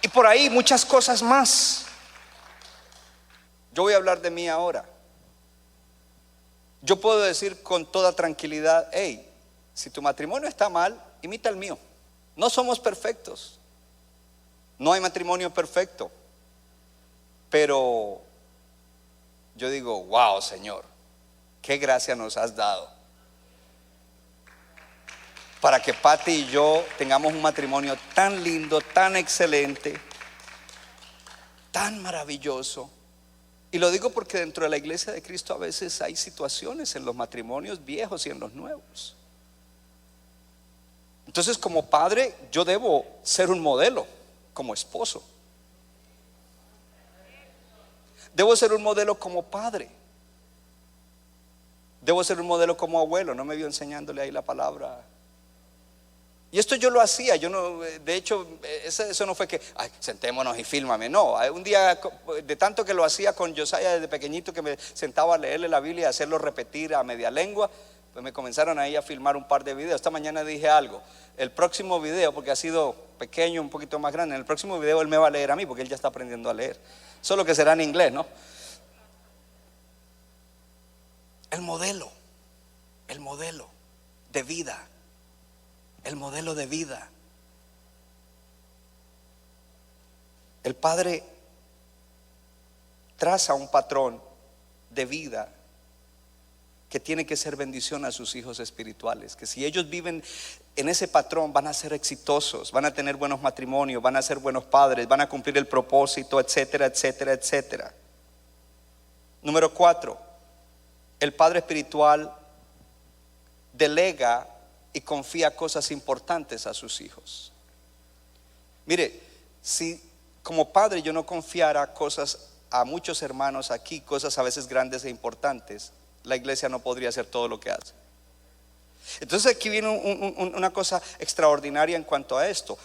Y por ahí muchas cosas más. Yo voy a hablar de mí ahora. Yo puedo decir con toda tranquilidad: hey, si tu matrimonio está mal, imita el mío. No somos perfectos. No hay matrimonio perfecto, pero yo digo, wow, Señor, qué gracia nos has dado para que Pati y yo tengamos un matrimonio tan lindo, tan excelente, tan maravilloso. Y lo digo porque dentro de la iglesia de Cristo a veces hay situaciones en los matrimonios viejos y en los nuevos. Entonces, como padre, yo debo ser un modelo como esposo. Debo ser un modelo como padre. Debo ser un modelo como abuelo. No me vio enseñándole ahí la palabra. Y esto yo lo hacía, yo no, de hecho, eso no fue que, ay, sentémonos y fílmame. No, un día, de tanto que lo hacía con Josiah desde pequeñito, que me sentaba a leerle la Biblia y hacerlo repetir a media lengua, pues me comenzaron ahí a filmar un par de videos. Esta mañana dije algo, el próximo video, porque ha sido pequeño, un poquito más grande, en el próximo video él me va a leer a mí, porque él ya está aprendiendo a leer, solo que será en inglés, ¿no? El modelo de vida. El modelo de vida. El padre traza un patrón de vida que tiene que ser bendición a sus hijos espirituales, que si ellos viven en ese patrón van a ser exitosos, van a tener buenos matrimonios, van a ser buenos padres, van a cumplir el propósito, etcétera, etcétera, etcétera. Número 4, el padre espiritual delega y confía cosas importantes a sus hijos. Mire, si como padre yo no confiara cosas a muchos hermanos aquí, cosas a veces grandes e importantes, la iglesia no podría hacer todo lo que hace. Entonces aquí viene una cosa extraordinaria en cuanto a esto.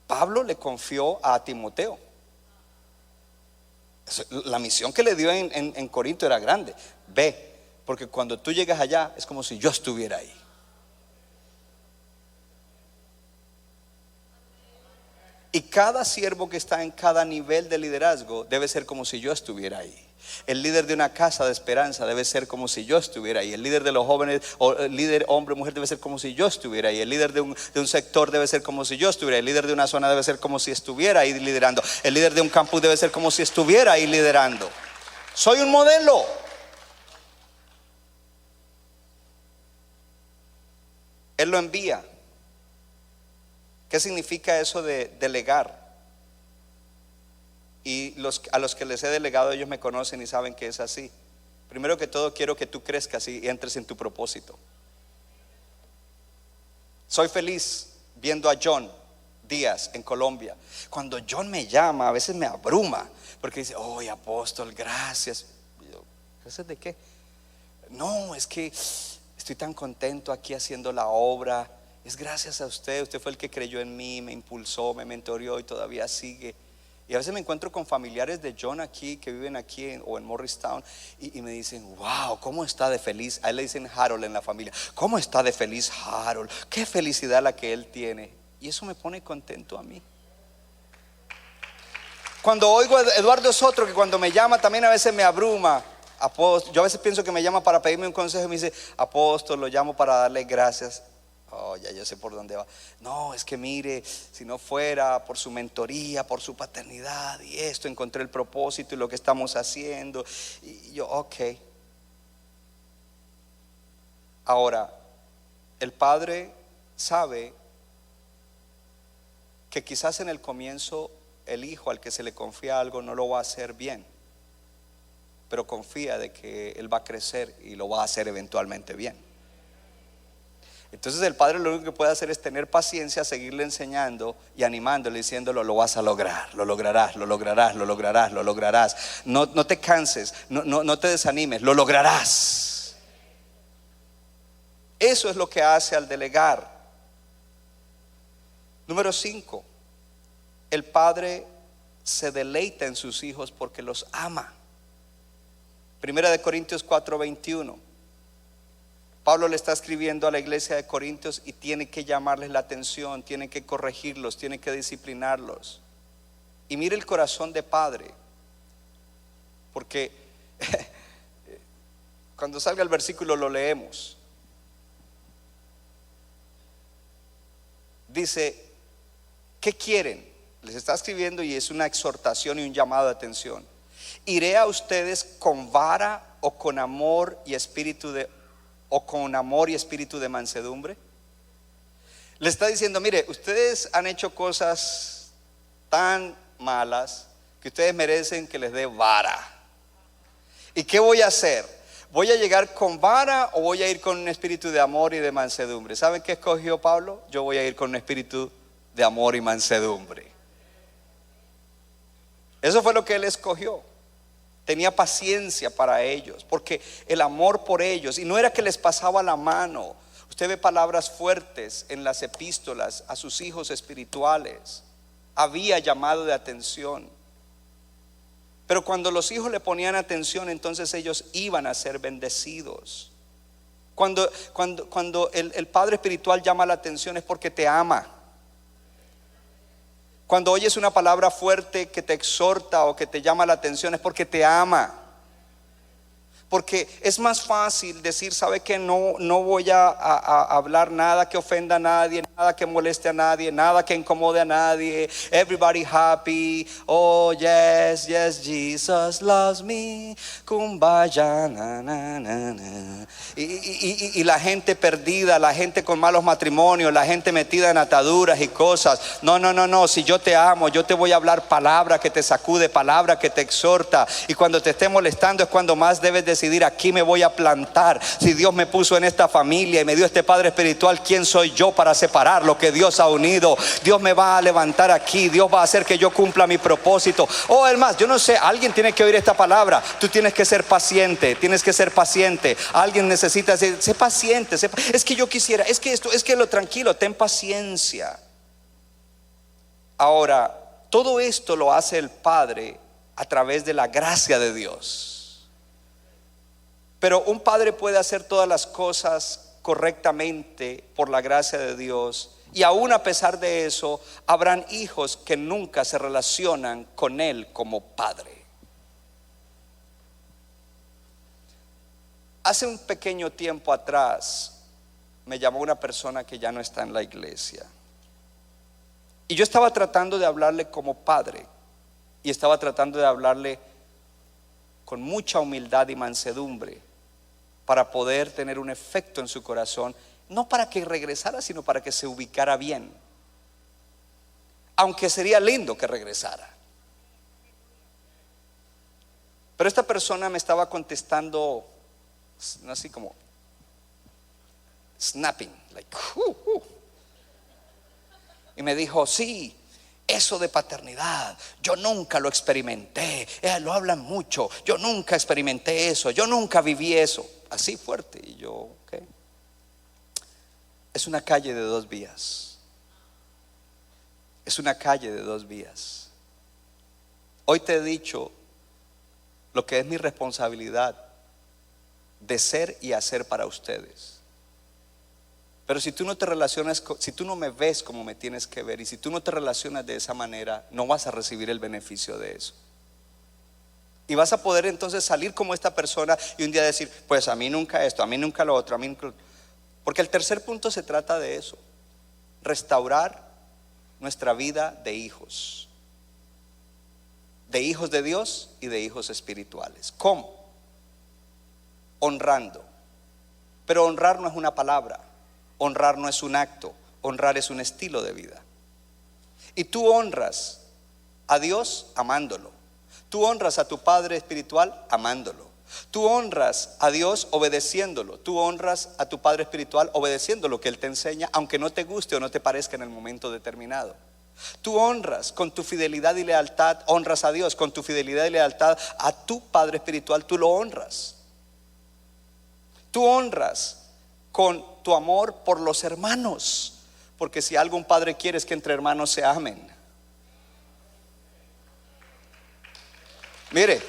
Pablo le confió a Timoteo. La misión que le dio en Corinto era grande. Ve, porque cuando tú llegas allá es como si yo estuviera ahí. Y cada siervo que está en cada nivel de liderazgo debe ser como si yo estuviera ahí. El líder de una casa de esperanza debe ser como si yo estuviera ahí. El líder de los jóvenes, o el líder hombre o mujer, debe ser como si yo estuviera ahí. El líder de un sector debe ser como si yo estuviera ahí. El líder de una zona debe ser como si estuviera ahí liderando. El líder de un campus debe ser como si estuviera ahí liderando. Soy un modelo. Él lo envía. ¿Qué significa eso de delegar? Y a los que les he delegado, ellos me conocen y saben que es así. Primero que todo, quiero que tú crezcas y entres en tu propósito. Soy feliz viendo a John Díaz en Colombia. Cuando John me llama, a veces me abruma, porque dice, oh, apóstol, gracias. Y yo, ¿gracias de qué? No, es que estoy tan contento aquí haciendo la obra. Es gracias a usted, usted fue el que creyó en mí, me impulsó, me mentoreó y todavía sigue. Y a veces me encuentro con familiares de John aquí, que viven aquí o en Morristown, y me dicen, wow, ¿cómo está de feliz? A él le dicen Harold en la familia. ¿Cómo está de feliz Harold? Qué felicidad la que él tiene. Y eso me pone contento a mí. Cuando oigo a Eduardo Sotro, que cuando me llama también a veces me abruma. Apóstol, yo a veces pienso que me llama para pedirme un consejo y me dice, apóstol, lo llamo para darle gracias. Oh, ya yo sé por dónde va. No, es que mire, si no fuera por su mentoría, por su paternidad y esto, encontré el propósito y lo que estamos haciendo. Y yo, ok. Ahora, el padre sabe que quizás en el comienzo el hijo al que se le confía algo no lo va a hacer bien, pero confía de que él va a crecer y lo va a hacer eventualmente bien. Entonces el padre lo único que puede hacer es tener paciencia, seguirle enseñando y animándole, diciéndolo, lo vas a lograr, lo lograrás, lo lograrás, lo lograrás, lo lograrás. No te canses, no te desanimes, lo lograrás. Eso es lo que hace al delegar. Número 5, el padre se deleita en sus hijos porque los ama. Primera de Corintios 4:21. Pablo le está escribiendo a la iglesia de Corintios y tiene que llamarles la atención, tiene que corregirlos, tiene que disciplinarlos. Y mire el corazón de padre, porque cuando salga el versículo lo leemos. Dice, ¿qué quieren? Les está escribiendo y es una exhortación y un llamado de atención. ¿Iré a ustedes con vara o con amor y espíritu de mansedumbre? Le está diciendo, mire, ustedes han hecho cosas tan malas que ustedes merecen que les dé vara. ¿Y qué voy a hacer? ¿Voy a llegar con vara o voy a ir con un espíritu de amor y de mansedumbre? ¿Saben qué escogió Pablo? Yo voy a ir con un espíritu de amor y mansedumbre. Eso fue lo que él escogió. Tenía paciencia para ellos, porque el amor por ellos, y no era que les pasaba la mano. Usted ve palabras fuertes en las epístolas a sus hijos espirituales. Había llamado de atención. Pero cuando los hijos le ponían atención, entonces ellos iban a ser bendecidos. Cuando el padre espiritual llama la atención es porque te ama. Cuando oyes una palabra fuerte que te exhorta o que te llama la atención es porque te ama. Porque es más fácil decir, ¿sabe qué? No voy a hablar nada que ofenda a nadie, nada que moleste a nadie, nada que incomode a nadie. Everybody happy. Oh yes, yes, Jesus loves me. Kumbaya, na, na, na, na. Y la gente perdida, la gente con malos matrimonios, la gente metida en ataduras y cosas. No, si yo te amo, yo te voy a hablar palabra que te sacude, palabra que te exhorta. Y cuando te esté molestando es cuando más debes decidir, aquí me voy a plantar. Si Dios me puso en esta familia y me dio este padre espiritual, ¿quién soy yo para separar lo que Dios ha unido? Dios me va a levantar aquí, Dios va a hacer que yo cumpla mi propósito. Oh, hermano, yo no sé, alguien tiene que oír esta palabra. Tú tienes que ser paciente, tienes que ser paciente. Alguien necesita ser, sé paciente, es que yo quisiera, es que esto, es que lo tranquilo, ten paciencia. Ahora, todo esto lo hace el Padre a través de la gracia de Dios. Pero un padre puede hacer todas las cosas correctamente por la gracia de Dios, y aún a pesar de eso habrán hijos que nunca se relacionan con él como padre. Hace un pequeño tiempo atrás me llamó una persona que ya no está en la iglesia, y yo estaba tratando de hablarle como padre, y estaba tratando de hablarle con mucha humildad y mansedumbre, para poder tener un efecto en su corazón, no para que regresara, sino para que se ubicara bien. Aunque sería lindo que regresara. Pero esta persona me estaba contestando así como snapping, like, y me dijo, sí, eso de paternidad, yo nunca lo experimenté. Lo hablan mucho, yo nunca experimenté eso, yo nunca viví eso. Así fuerte. Y yo, ok. Es una calle de dos vías. Es una calle de dos vías. Hoy te he dicho lo que es mi responsabilidad de ser y hacer para ustedes. Pero si tú no te relacionas, si tú no me ves como me tienes que ver, y si tú no te relacionas de esa manera, no vas a recibir el beneficio de eso. Y vas a poder entonces salir como esta persona y un día decir, pues a mí nunca esto, a mí nunca lo otro, a mí nunca. Porque el tercer punto se trata de eso: restaurar nuestra vida de hijos de Dios y de hijos espirituales. ¿Cómo? Honrando. Pero honrar no es una palabra, honrar no es un acto, honrar es un estilo de vida. Y tú honras a Dios amándolo. Tú honras a tu padre espiritual amándolo. Tú honras a Dios obedeciéndolo. Tú honras a tu padre espiritual obedeciendo lo que Él te enseña, aunque no te guste o no te parezca en el momento determinado. Tú honras con tu fidelidad y lealtad, honras a Dios con tu fidelidad y lealtad a tu padre espiritual, tú lo honras. Tú honras con tu amor por los hermanos, porque si algo un padre quiere es que entre hermanos se amen. Mire,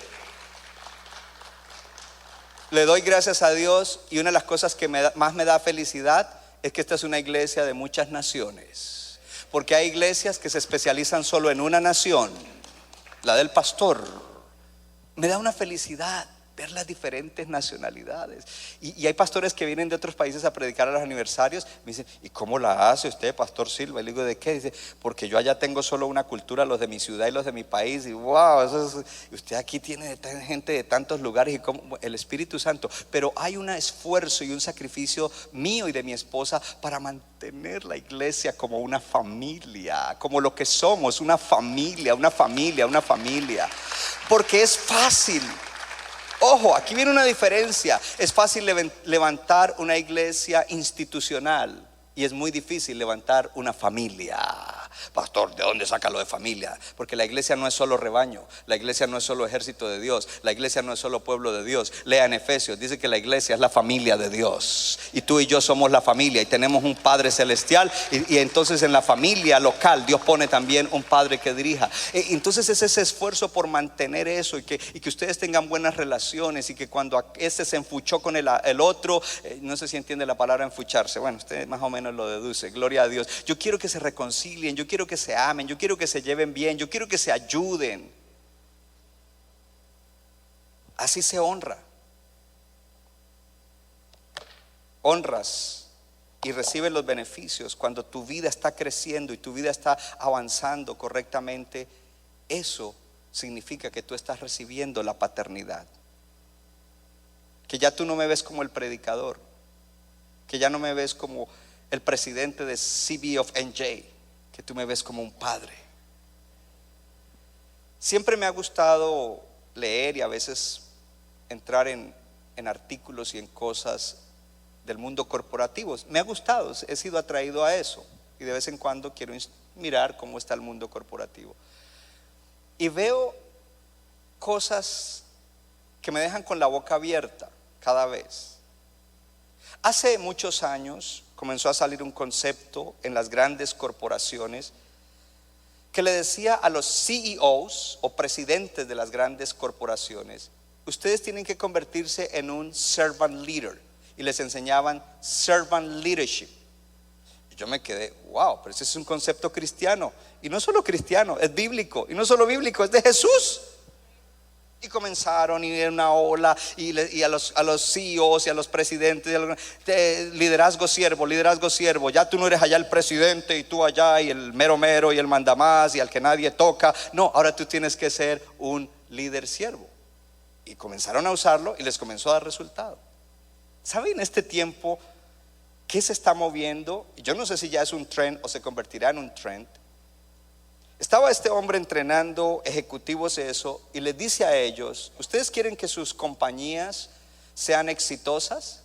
le doy gracias a Dios, y una de las cosas que más me da felicidad es que esta es una iglesia de muchas naciones, porque hay iglesias que se especializan solo en una nación, la del pastor. Me da una felicidad ver las diferentes nacionalidades. Y hay pastores que vienen de otros países a predicar a los aniversarios. Me dicen, ¿y cómo la hace usted, Pastor Silva? Y le digo, ¿de qué? Dice, porque yo allá tengo solo una cultura, los de mi ciudad y los de mi país. Y wow, y usted aquí tiene gente de tantos lugares, y como el Espíritu Santo. Pero hay un esfuerzo y un sacrificio mío y de mi esposa para mantener la iglesia como una familia, como lo que somos, una familia, una familia, una familia. Porque es fácil. Ojo, aquí viene una diferencia. Es fácil levantar una iglesia institucional y es muy difícil levantar una familia. Pastor, ¿de dónde saca lo de familia? Porque la iglesia no es solo rebaño, la iglesia no es solo ejército de Dios, la iglesia no es solo pueblo de Dios. Lea en Efesios, dice que la iglesia es la familia de Dios. Y tú y yo somos la familia y tenemos un Padre celestial. Y entonces en la familia local Dios pone también un padre que dirija. Entonces es ese esfuerzo por mantener eso y que ustedes tengan buenas relaciones, y que cuando este se enfuchó con el otro, no sé si entiende la palabra enfucharse. Bueno, usted más o menos lo deduce. Gloria a Dios. Yo quiero que se reconcilien, yo quiero que se amen, yo quiero que se lleven bien, yo quiero que se ayuden. Así se honra. Honras y recibes los beneficios cuando tu vida está creciendo y tu vida está avanzando correctamente. Eso significa que tú estás recibiendo la paternidad. Que ya tú no me ves como el predicador, que ya no me ves como el presidente de CB of NJ, que tú me ves como un padre. Siempre me ha gustado leer y a veces entrar en artículos y en cosas del mundo corporativo. Me ha gustado, he sido atraído a eso, y de vez en cuando quiero mirar cómo está el mundo corporativo. Y veo cosas que me dejan con la boca abierta cada vez. Hace muchos años comenzó a salir un concepto en las grandes corporaciones que le decía a los CEOs o presidentes de las grandes corporaciones: ustedes tienen que convertirse en un servant leader. Y les enseñaban servant leadership. Y yo me quedé, wow, pero ese es un concepto cristiano. Y no solo cristiano, es bíblico. Y no solo bíblico, es de Jesús. Y comenzaron, y era una ola, y a los CEOs y a los presidentes, liderazgo siervo. Ya tú no eres allá el presidente y tú allá, y el mero y el mandamás y al que nadie toca. No, ahora tú tienes que ser un líder siervo. Y comenzaron a usarlo y les comenzó a dar resultado. ¿Saben en este tiempo qué se está moviendo? Y yo no sé si ya es un trend o se convertirá en un trend. Estaba este hombre entrenando ejecutivos eso, y les dice a ellos: ¿ustedes quieren que sus compañías sean exitosas?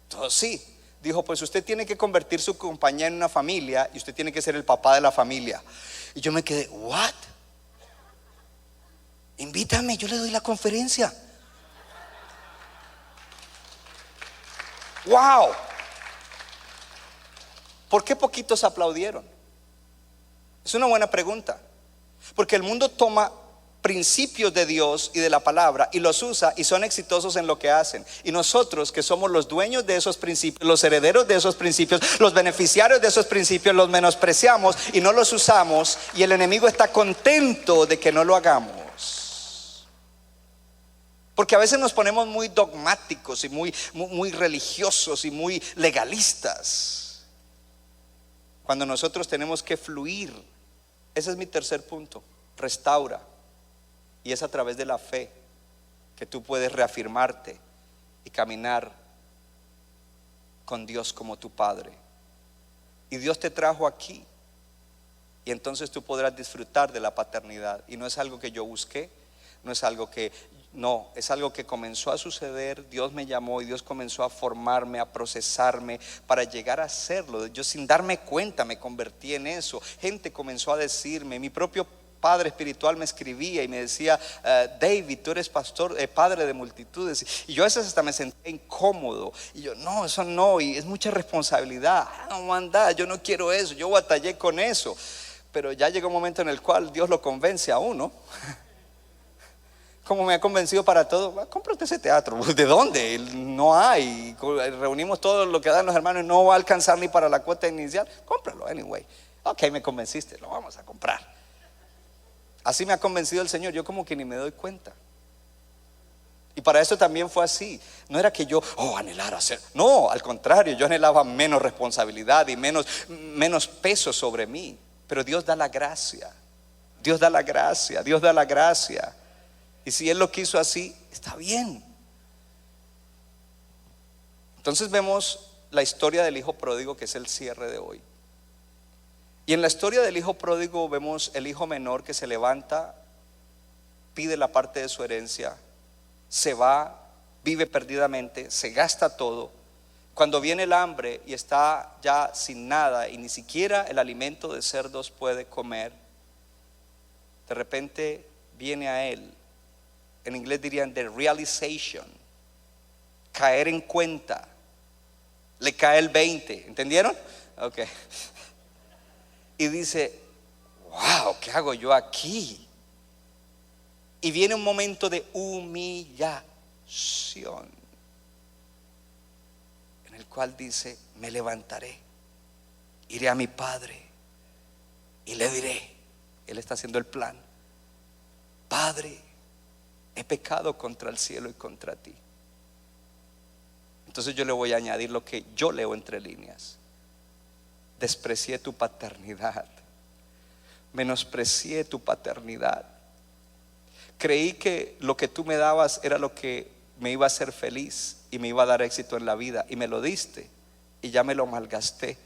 Todos sí. Dijo: pues usted tiene que convertir su compañía en una familia, y usted tiene que ser el papá de la familia. Y yo me quedé, ¿what? Invítame, yo le doy la conferencia. Wow. ¿Por qué poquitos aplaudieron? Es una buena pregunta. Porque el mundo toma principios de Dios y de la palabra y los usa, y son exitosos en lo que hacen. Y nosotros, que somos los dueños de esos principios, los herederos de esos principios, los beneficiarios de esos principios, los menospreciamos y no los usamos, y el enemigo está contento de que no lo hagamos. Porque a veces nos ponemos muy dogmáticos y muy religiosos y muy legalistas, cuando nosotros tenemos que fluir. Ese es mi tercer punto: restaura. Y es a través de la fe que tú puedes reafirmarte y caminar con Dios como tu Padre. Y Dios te trajo aquí, y entonces tú podrás disfrutar de la paternidad. Y no es algo que yo busqué, es algo que comenzó a suceder. Dios me llamó y Dios comenzó a formarme, a procesarme para llegar a hacerlo. Yo, sin darme cuenta, me convertí en eso. Gente comenzó a decirme, mi propio padre espiritual me escribía y me decía: David, tú eres pastor, padre de multitudes. Y yo a veces hasta me sentía incómodo, y yo, no, eso no, y es mucha responsabilidad. No, anda, yo no quiero eso. Yo batallé con eso, pero ya llegó un momento en el cual Dios lo convence a uno. Como me ha convencido para todo: cómprate ese teatro. ¿De dónde? No hay. Reunimos todo lo que dan los hermanos, no va a alcanzar ni para la cuota inicial. Cómpralo anyway. Ok, me convenciste, lo vamos a comprar. Así me ha convencido el Señor, yo como que ni me doy cuenta. Y para esto también fue así. No era que yo anhelara hacer. No, al contrario, yo anhelaba menos responsabilidad y menos peso sobre mí. Pero Dios da la gracia. Dios da la gracia. Dios da la gracia. Y si Él lo quiso así, está bien. Entonces vemos la historia del hijo pródigo, que es el cierre de hoy. Y en la historia del hijo pródigo vemos el hijo menor que se levanta, pide la parte de su herencia, se va, vive perdidamente, se gasta todo. Cuando viene el hambre y está ya sin nada y ni siquiera el alimento de cerdos puede comer, de repente viene a él, en inglés dirían the realization, caer en cuenta, le cae el 20, ¿entendieron? Ok. Y dice, wow, ¿qué hago yo aquí? Y viene un momento de humillación, en el cual dice, me levantaré, iré a mi padre y le diré. Él está haciendo el plan. Padre, he pecado contra el cielo y contra ti. Entonces yo le voy a añadir lo que yo leo entre líneas. Desprecié tu paternidad, menosprecié tu paternidad. Creí que lo que tú me dabas era lo que me iba a hacer feliz y me iba a dar éxito en la vida, y me lo diste y ya me lo malgasté,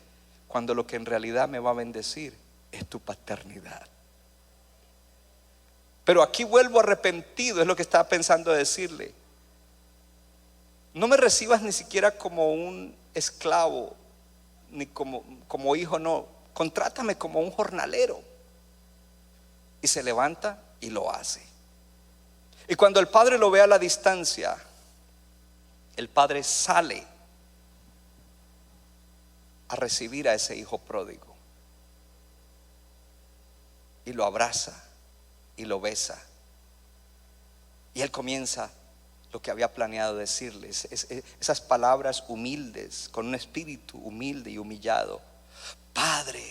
cuando lo que en realidad me va a bendecir es tu paternidad. Pero aquí vuelvo arrepentido, es lo que estaba pensando decirle. No me recibas ni siquiera como un esclavo, ni como hijo, no. Contrátame como un jornalero. Y se levanta y lo hace. Y cuando el padre lo ve a la distancia, el padre sale a recibir a ese hijo pródigo y lo abraza y lo besa. Y él comienza lo que había planeado decirles, esas palabras humildes, con un espíritu humilde y humillado. Padre,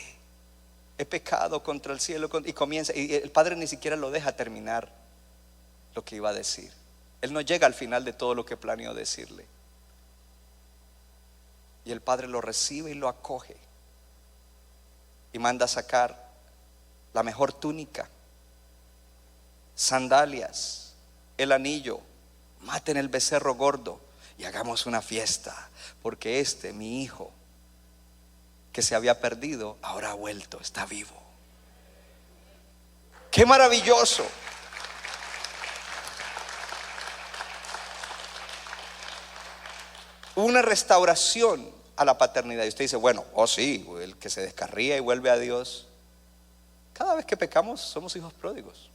he pecado contra el cielo. Y comienza, y el padre ni siquiera lo deja terminar lo que iba a decir. Él no llega al final de todo lo que planeó decirle. Y el padre lo recibe y lo acoge y manda a sacar la mejor túnica, sandalias, el anillo. Maten el becerro gordo y hagamos una fiesta, porque mi hijo que se había perdido, ahora ha vuelto, está vivo. ¡Qué maravilloso! Una restauración a la paternidad. Y usted dice, bueno, sí, el que se descarría y vuelve a Dios. Cada vez que pecamos somos hijos pródigos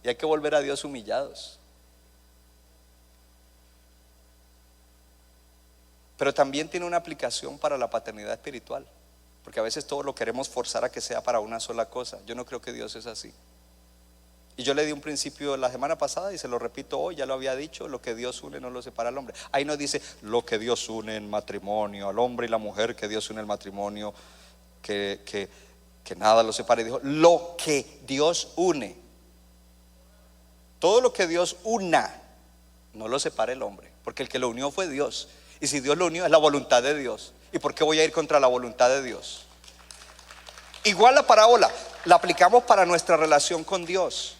y hay que volver a Dios humillados. Pero también tiene una aplicación para la paternidad espiritual, porque a veces todo lo queremos forzar a que sea para una sola cosa. Yo no creo que Dios es así. Y yo le di un principio la semana pasada y se lo repito hoy, ya lo había dicho: lo que Dios une no lo separa al hombre. Ahí no dice lo que Dios une en matrimonio, al hombre y la mujer que Dios une en el matrimonio, que nada lo separe. Dijo lo que Dios une. Todo lo que Dios una no lo separa el hombre, porque el que lo unió fue Dios. Y si Dios lo unió, es la voluntad de Dios. ¿Y por qué voy a ir contra la voluntad de Dios? Igual la parábola la aplicamos para nuestra relación con Dios,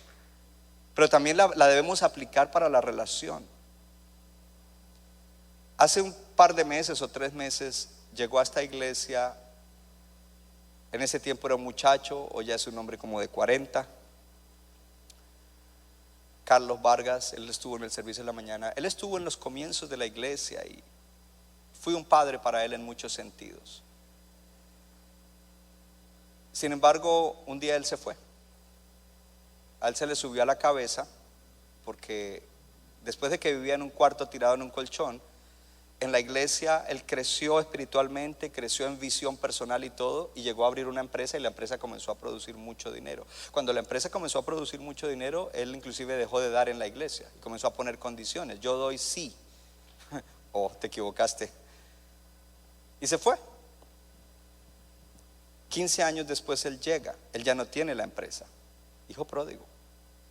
pero también la debemos aplicar para la relación. Hace un par de meses o 3 meses llegó a esta iglesia. En ese tiempo era un muchacho, hoy ya es un hombre como de 40. Carlos Vargas, él estuvo en el servicio de la mañana. Él estuvo en los comienzos de la iglesia y fui un padre para él en muchos sentidos. Sin embargo, un día él se fue. A él se le subió a la cabeza, porque después de que vivía en un cuarto tirado en un colchón, en la iglesia él creció espiritualmente, creció en visión personal y todo, y llegó a abrir una empresa, y la empresa comenzó a producir mucho dinero. Cuando la empresa comenzó a producir mucho dinero, él inclusive dejó de dar en la iglesia y comenzó a poner condiciones. Yo doy sí. Te equivocaste. Y se fue. 15 años después él llega. Él ya no tiene la empresa. Hijo pródigo.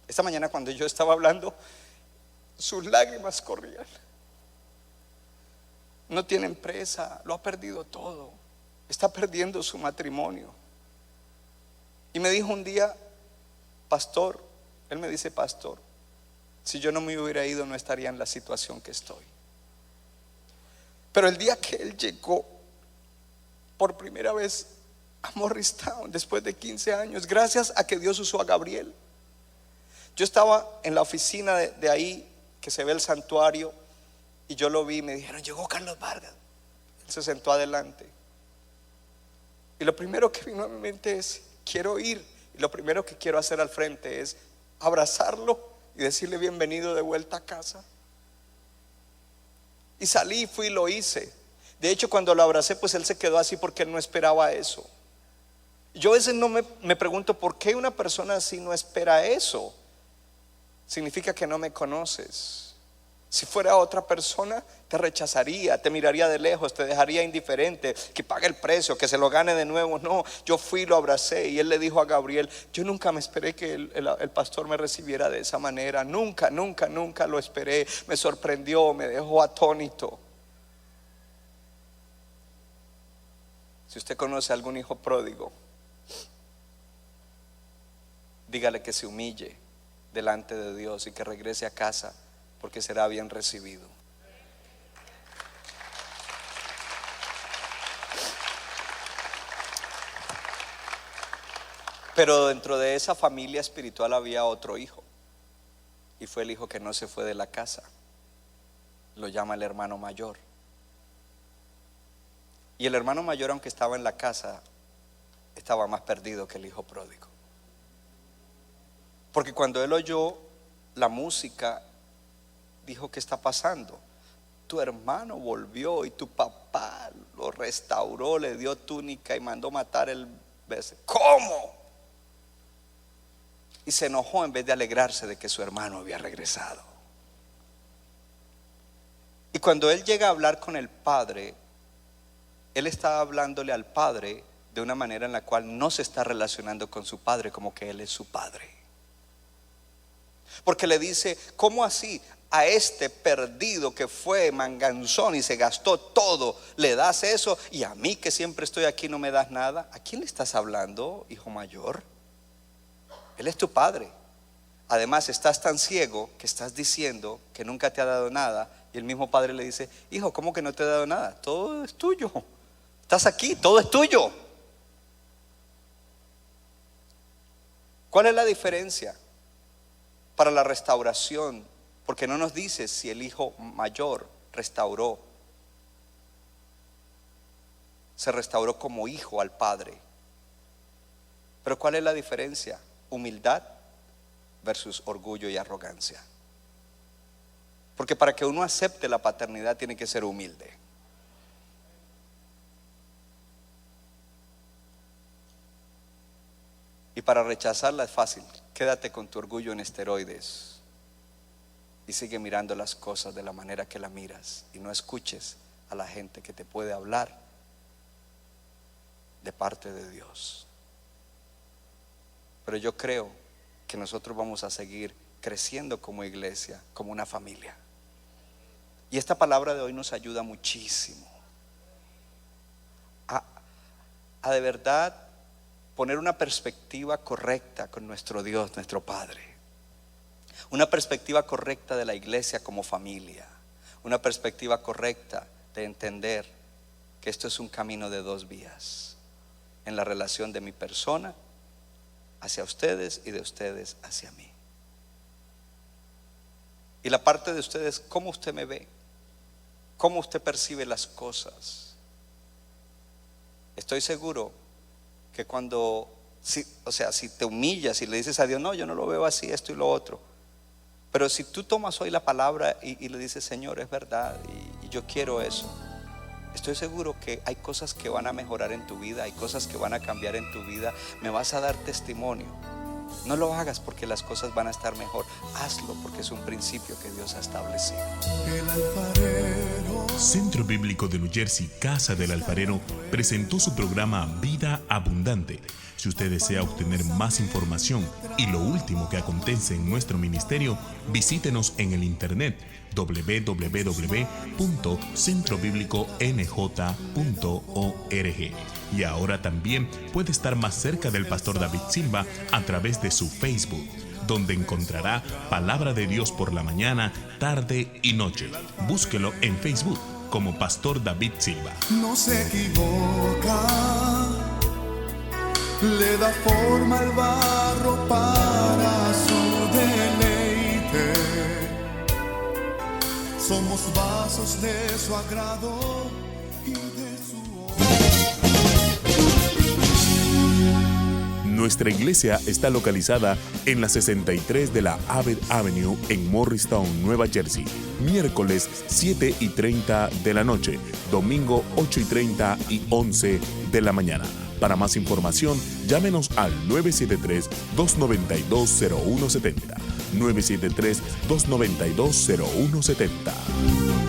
Esta mañana cuando yo estaba hablando, sus lágrimas corrían. No tiene empresa, lo ha perdido todo, está perdiendo su matrimonio. Y me dijo un día, pastor, él me dice, pastor, si yo no me hubiera ido no estaría en la situación que estoy. Pero el día que él llegó por primera vez a Morristown, después de 15 años, gracias a que Dios usó a Gabriel. Yo estaba en la oficina de ahí, que se ve el santuario, y yo lo vi y me dijeron, llegó Carlos Vargas. Él se sentó adelante. Y lo primero que vino a mi mente es, quiero ir. Y lo primero que quiero hacer al frente es abrazarlo y decirle bienvenido de vuelta a casa. Y salí, fui y lo hice. De hecho, cuando lo abracé, pues él se quedó así porque él no esperaba eso. Yo a veces no me pregunto por qué una persona así no espera eso. Significa que no me conoces. Si fuera otra persona, te rechazaría, te miraría de lejos, te dejaría indiferente, que pague el precio, que se lo gane de nuevo. No, yo fui y lo abracé. Y él le dijo a Gabriel, yo nunca me esperé que el pastor me recibiera de esa manera. Nunca lo esperé. Me sorprendió, me dejó atónito. Si usted conoce a algún hijo pródigo, dígale que se humille delante de Dios y que regrese a casa, porque será bien recibido. Pero dentro de esa familia espiritual había otro hijo, y fue el hijo que no se fue de la casa. Lo llama el hermano mayor. Y el hermano mayor, aunque estaba en la casa, estaba más perdido que el hijo pródigo. Porque cuando él oyó la música, dijo, ¿qué está pasando? Tu hermano volvió y tu papá lo restauró, le dio túnica y mandó matar el becerro. ¿Cómo? Y se enojó en vez de alegrarse de que su hermano había regresado. Y cuando él llega a hablar con el padre, él está hablándole al padre de una manera en la cual no se está relacionando con su padre como que él es su padre. Porque le dice, ¿cómo así? A este perdido que fue manganzón y se gastó todo, le das eso, y a mí que siempre estoy aquí no me das nada. ¿A quién le estás hablando, hijo mayor? Él es tu padre. Además estás tan ciego que estás diciendo que nunca te ha dado nada. Y el mismo padre le dice, hijo, ¿cómo que no te he dado nada? Todo es tuyo. Estás aquí, todo es tuyo. ¿Cuál es la diferencia para la restauración? Porque no nos dice si el hijo mayor se restauró como hijo al padre. Pero ¿cuál es la diferencia? Humildad versus orgullo y arrogancia. Porque para que uno acepte la paternidad tiene que ser humilde. Y para rechazarla es fácil. Quédate con tu orgullo en esteroides y sigue mirando las cosas de la manera que la miras, y no escuches a la gente que te puede hablar de parte de Dios. Pero yo creo que nosotros vamos a seguir creciendo como iglesia, como una familia. Y esta palabra de hoy nos ayuda muchísimo a de verdad poner una perspectiva correcta con nuestro Dios, nuestro Padre. Una perspectiva correcta de la iglesia como familia. Una perspectiva correcta de entender que esto es un camino de dos vías, en la relación de mi persona hacia ustedes y de ustedes hacia mí. Y la parte de ustedes, cómo usted me ve, cómo usted percibe las cosas. Estoy seguro que cuando, si te humillas y le dices a Dios, no, yo no lo veo así, esto y lo otro. Pero si tú tomas hoy la palabra y le dices, Señor, es verdad, y yo quiero eso, estoy seguro que hay cosas que van a mejorar en tu vida, hay cosas que van a cambiar en tu vida. Me vas a dar testimonio. No lo hagas porque las cosas van a estar mejor. Hazlo porque es un principio que Dios ha establecido. El alfarero. Centro Bíblico de New Jersey, Casa del Alfarero, presentó su programa Vida Abundante. Si Si usted desea obtener más información y lo último que acontece en nuestro ministerio, visítenos en el internet www.centrobibliconj.org. Y ahora también puede estar más cerca del Pastor David Silva a través de su Facebook, donde encontrará Palabra de Dios por la mañana, tarde y noche. Búsquelo en Facebook como Pastor David Silva. No se equivoca, le da forma al barro para su deleite. Somos vasos de su agrado y de su Nuestra iglesia está localizada en la 63 de la Abbott Avenue en Morristown, Nueva Jersey. Miércoles 7:30 de la noche, domingo 8:30 y 11 de la mañana. Para más información, llámenos al 973-292-0170. 973-292-0170.